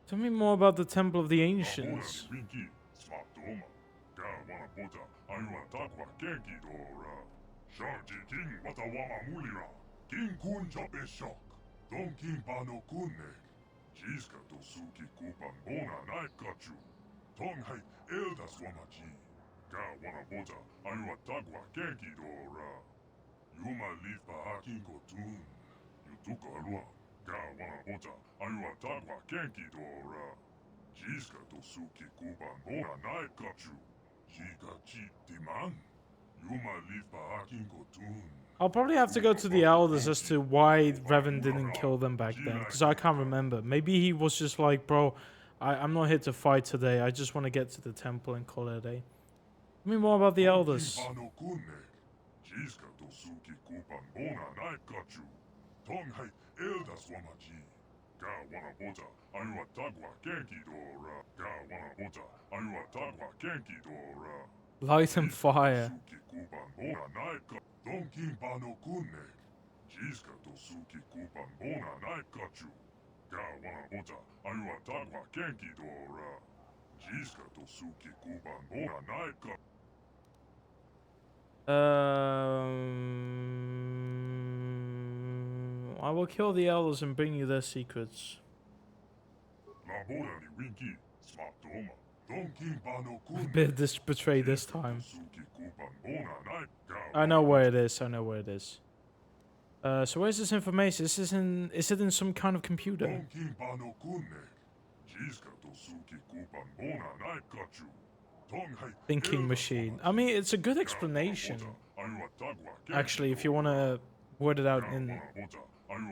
Tell me more about the Temple of the Ancients. I'll probably have to go to the elders as to why Revan didn't kill them back then, because I can't remember. Maybe he was just like, bro, I'm not here to fight today. I just want to get to the temple and call it a day. Tell me more about the elders. Light and fire. I will kill the elders and bring you their secrets. Bit betrayed this time. I know where it is. I know where it is. So where's this information? Is it in some kind of computer? Thinking machine. I mean, it's a good explanation. Actually, if you want to word it out in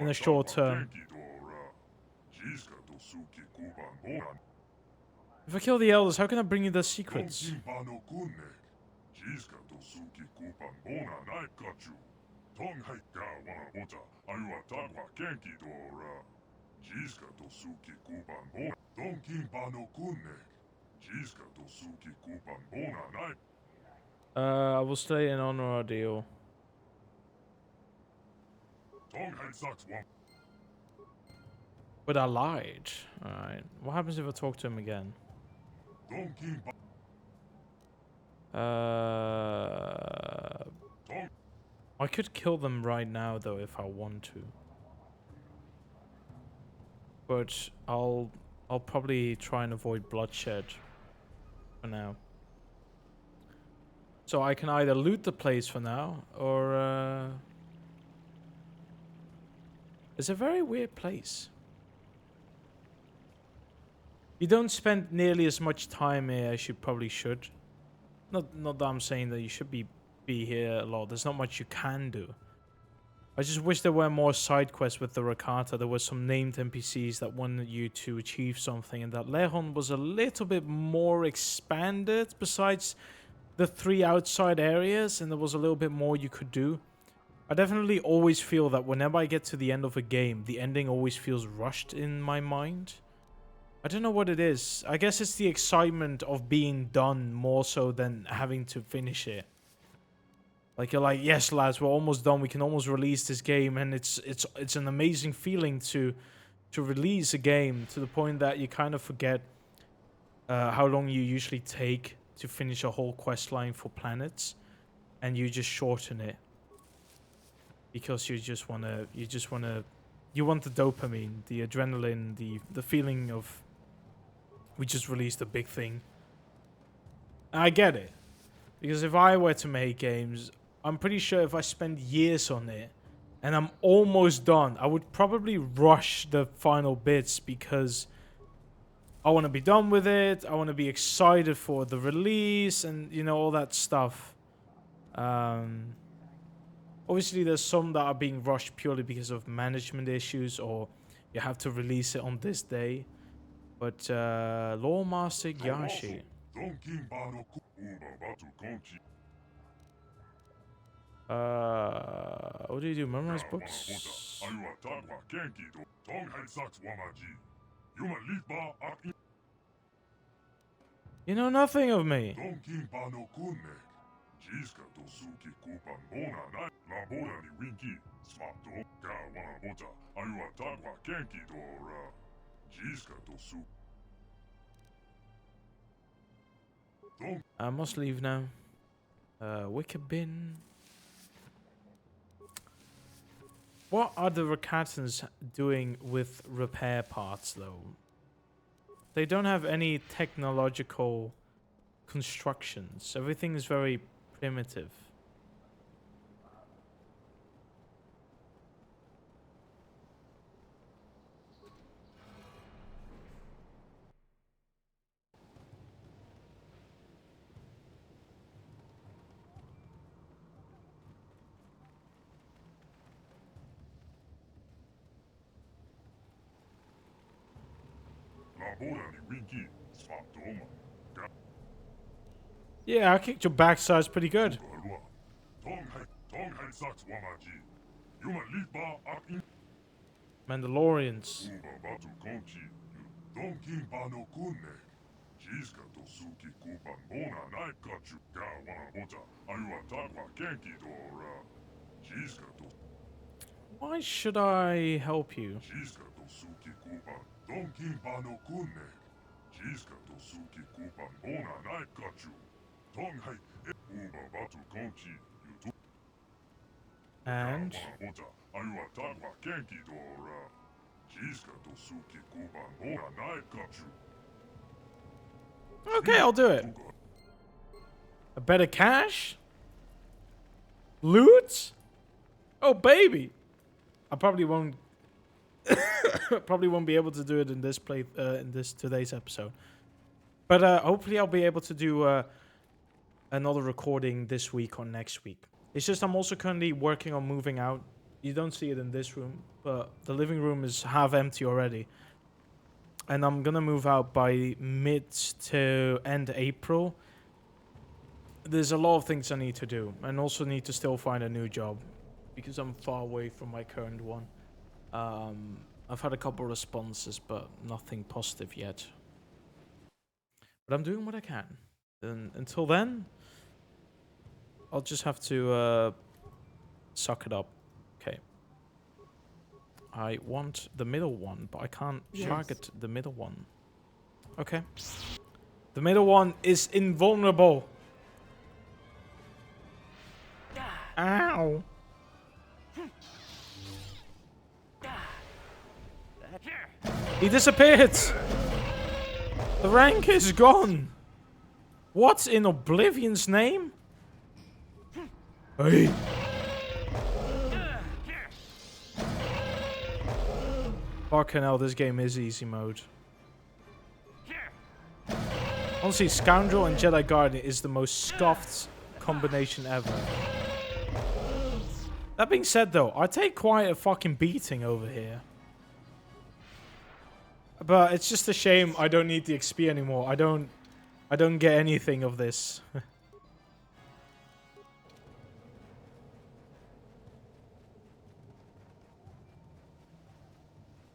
a short term. If I kill the elders, how can I bring you their secrets? I will stay in honor our deal. But I lied. Alright. What happens if I talk to him again? I could kill them right now though if I want to. But I'll probably try and avoid bloodshed for now. So I can either loot the place for now or it's a very weird place. You don't spend nearly as much time here as you probably should. Not that I'm saying that you should be here a lot. There's not much you can do. I just wish there were more side quests with the Rakata. There were some named NPCs that wanted you to achieve something, and that Lehon was a little bit more expanded besides the 3 outside areas, and there was a little bit more you could do. I definitely always feel that whenever I get to the end of a game, the ending always feels rushed in my mind. I don't know what it is. I guess it's the excitement of being done more so than having to finish it. Like you're like, yes, lads, we're almost done. We can almost release this game, and it's an amazing feeling to release a game to the point that you kind of forget how long you usually take to finish a whole quest line for planets, and you just shorten it because you want the dopamine, the adrenaline, the feeling of we just released a big thing. I get it. Because if I were to make games, I'm pretty sure if I spend years on it and I'm almost done, I would probably rush the final bits because I want to be done with it. I want to be excited for the release and, you know, all that stuff. Obviously, there's some that are being rushed purely because of management issues or you have to release it on this day. But Lore Master Yashi. What do you do? Memorize books? You know nothing of me. I must leave now. Wicker bin. What are the Rakatans doing with repair parts, though? They don't have any technological constructions. Everything is very primitive. Yeah, I kicked your backside pretty good. Mandalorians. Why should I help you? And okay, I'll do it. A better cash? Loot? Oh baby. I probably won't be able to do it in this today's episode. But hopefully I'll be able to do another recording this week or next week. It's just I'm also currently working on moving out. You don't see it in this room, but the living room is half empty already. And I'm gonna move out by mid to end April. There's a lot of things I need to do, and also need to still find a new job because I'm far away from my current one. I've had a couple of responses, but nothing positive yet. But I'm doing what I can. And until then, I'll just have to suck it up. Okay. I want the middle one, but I can't target the middle one. Okay. The middle one is invulnerable. Ow. He disappeared. The rank is gone. What in Oblivion's name? Hey. Fucking hell, this game is easy mode. Honestly, Scoundrel and Jedi Guardian is the most scuffed combination ever. That being said, though, I take quite a fucking beating over here. But it's just a shame I don't need the XP anymore. I don't get anything of this.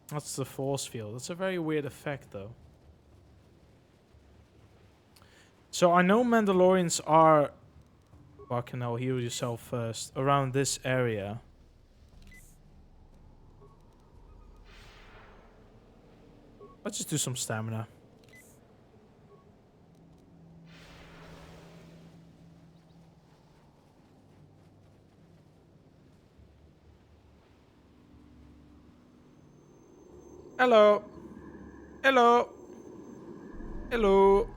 That's the force field. That's a very weird effect, though. So I know Mandalorians are... Fucking hell, heal yourself first. Around this area. Let's just do some stamina. Hello. Hello. Hello.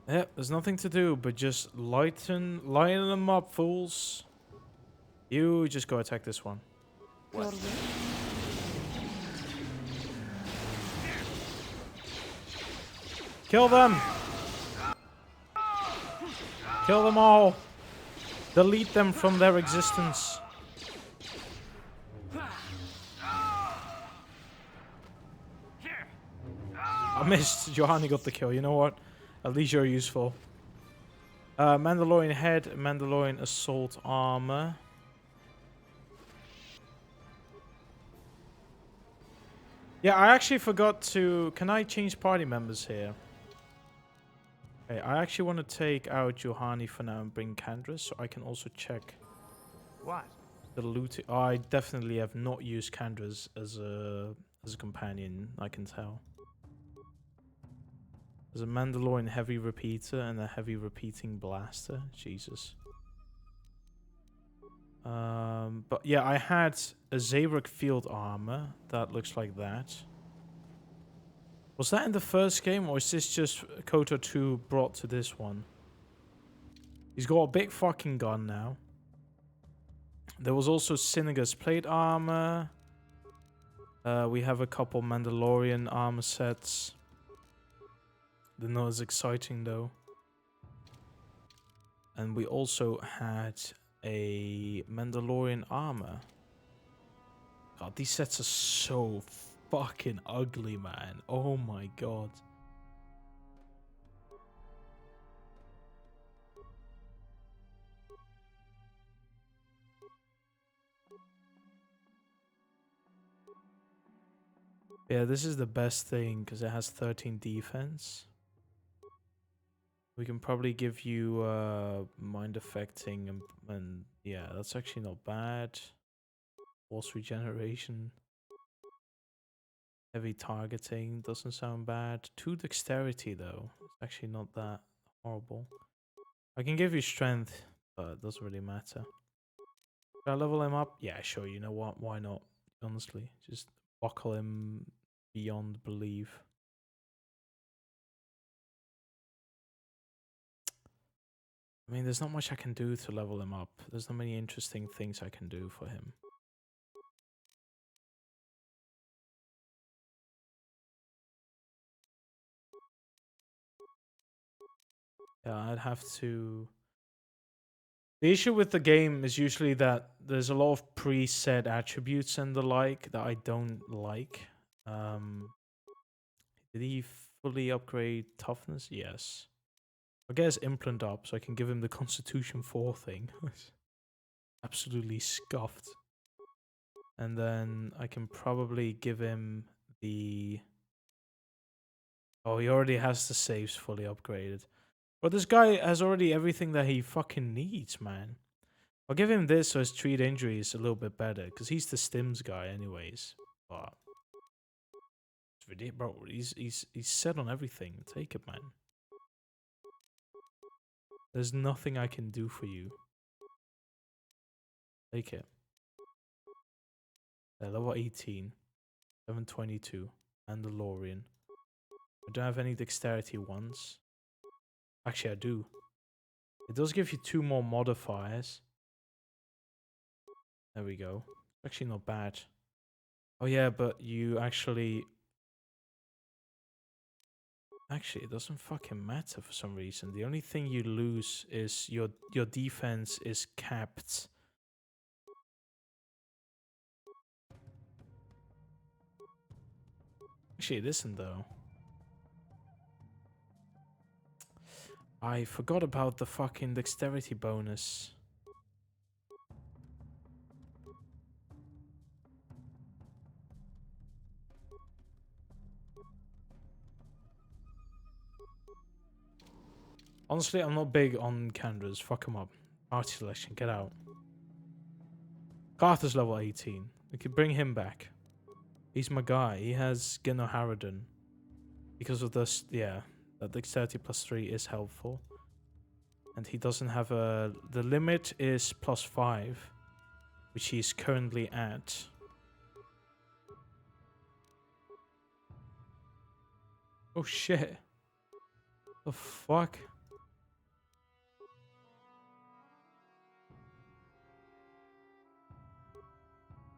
Yep, there's nothing to do but just lighten them up, fools. You just go attack this one. What? Kill them! Kill them all! Delete them from their existence. I missed. Johanny got the kill. You know what? At least you're useful. Mandalorian head, Mandalorian assault armor. Yeah, I actually forgot to... Can I change party members here? Okay, I actually want to take out Johanny for now and bring Candrace, so I can also check What? the loot. Oh, I definitely have not used Candrace as a companion, I can tell. There's a Mandalorian heavy repeater and a heavy repeating blaster. Jesus. But yeah, I had a Zayrek field armor that looks like that. Was that in the first game, or is this just KOTOR 2 brought to this one? He's got a big fucking gun now. There was also Sinega's plate armor. We have a couple Mandalorian armor sets. They're not as exciting though. And we also had a Mandalorian armor. God, these sets are so fucking ugly, man. Oh my god. Yeah, this is the best thing because it has 13 defense. We can probably give you mind affecting and yeah, that's actually not bad. Force regeneration. Heavy targeting doesn't sound bad. 2 dexterity though. It's actually not that horrible. I can give you strength, but it doesn't really matter. Should I level him up? Yeah, sure. You know what? Why not? Honestly, just buckle him beyond belief. I mean, there's not much I can do to level him up. There's not many interesting things I can do for him. Yeah, I'd have to... The issue with the game is usually that there's a lot of preset attributes and the like that I don't like. Did he fully upgrade toughness? Yes. I'll get his implant up so I can give him the Constitution 4 thing. Absolutely scuffed. And then I can probably give him the... Oh, he already has the saves fully upgraded. But this guy has already everything that he fucking needs, man. I'll give him this so his treat injury is a little bit better, because he's the stims guy anyways. But it's ridiculous, bro. He's set on everything. Take it, man. There's nothing I can do for you. Take it. Level 18, 722, Mandalorian. I don't have any dexterity ones. Actually, I do. It does give you 2 more modifiers. There we go. Actually, not bad. Oh yeah, but you actually... Actually, it doesn't fucking matter for some reason. The only thing you lose is your defense is capped. Actually, it isn't though. I forgot about the fucking dexterity bonus. Honestly, I'm not big on Candra's. Fuck him up. Arty selection, get out. Carter's level 18. We could bring him back. He's my guy. He has Geno Harridan. Because of this, yeah, that dexterity +3 is helpful. And he doesn't have a... The limit is +5, which he's currently at. Oh shit. The fuck?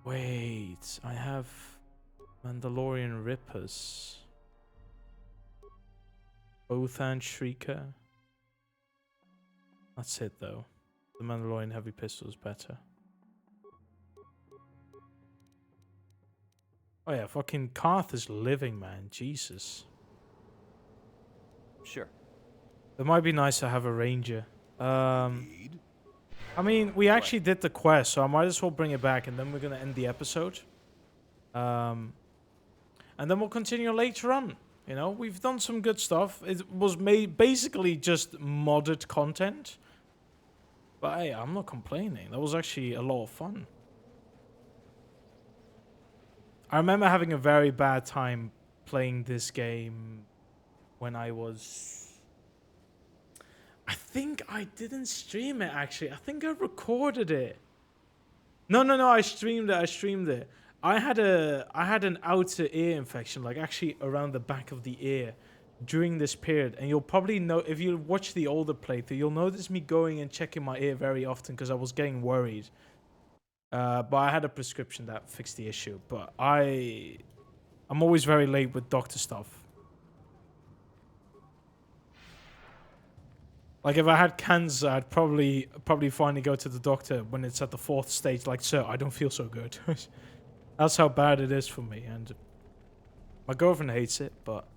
Wait, I have Mandalorian Rippers. Othan Shrieker. That's it though. The Mandalorian Heavy Pistol is better. Oh yeah, fucking Karth is living, man. Jesus. Sure. It might be nice to have a ranger. I mean, we actually did the quest, so I might as well bring it back, and then we're gonna end the episode. And then we'll continue later on. You know, we've done some good stuff. It was basically just modded content. But hey, I'm not complaining. That was actually a lot of fun. I remember having a very bad time playing this game when I was... I think I didn't stream it, actually. I think I recorded it. No, I streamed it. I had an outer ear infection, like actually around the back of the ear during this period. And you'll probably know, if you watch the older playthrough, you'll notice me going and checking my ear very often because I was getting worried. But I had a prescription that fixed the issue. But I'm always very late with doctor stuff. Like if I had cancer, I'd probably finally go to the doctor when it's at the 4th stage. Like, sir, I don't feel so good. That's how bad it is for me. And my girlfriend hates it, but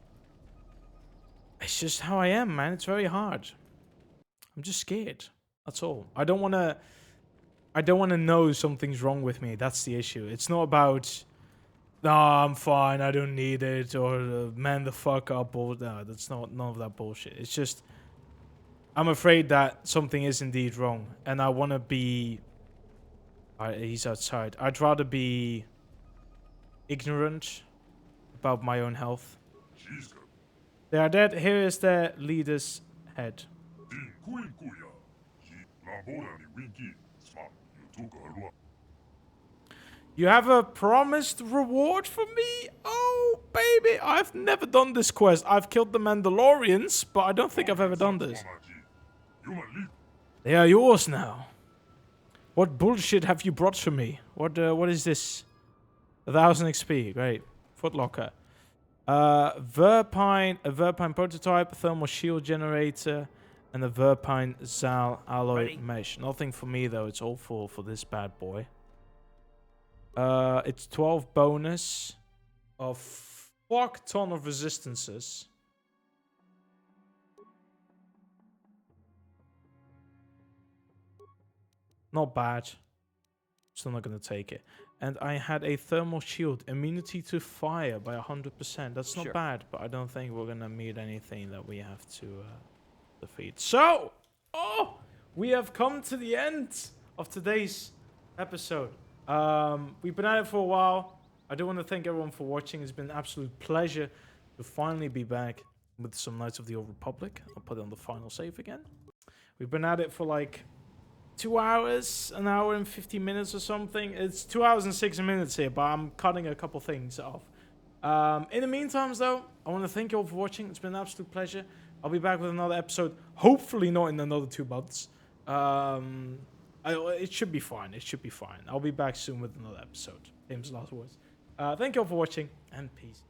it's just how I am, man. It's very hard. I'm just scared. That's all. I don't want to know something's wrong with me. That's the issue. It's not about, nah, I'm fine, I don't need it, or man the fuck up, or no, that's not none of that bullshit. It's just, I'm afraid that something is indeed wrong, and I want to be... he's outside. I'd rather be ignorant about my own health. They are dead. Here is their leader's head. You have a promised reward for me? Oh, baby, I've never done this quest. I've killed the Mandalorians, but I don't think I've ever done this. They are yours now. What bullshit have you brought for me? What is this? 1,000 XP, great. Footlocker. A Verpine prototype, a thermal shield generator, and a Verpine Zal alloy mesh. Nothing for me though, it's all for this bad boy. It's 12 bonus of fuck ton of resistances. Not bad. Still not gonna take it. And I had a thermal shield, immunity to fire by 100%. That's not bad, but I don't think we're gonna meet anything that we have to defeat. So, we have come to the end of today's episode. We've been at it for a while. I do want to thank everyone for watching. It's been an absolute pleasure to finally be back with some Knights of the Old Republic. I'll put it on the final save again. We've been at it for like 2 hours, an hour and 50 minutes or something. It's 2 hours and 6 minutes here, but I'm cutting a couple things off. In the meantime, though, I want to thank you all for watching. It's been an absolute pleasure. I'll be back with another episode. Hopefully not in another 2 months. It should be fine. It should be fine. I'll be back soon with another episode. Famous last words. Thank you all for watching, and peace.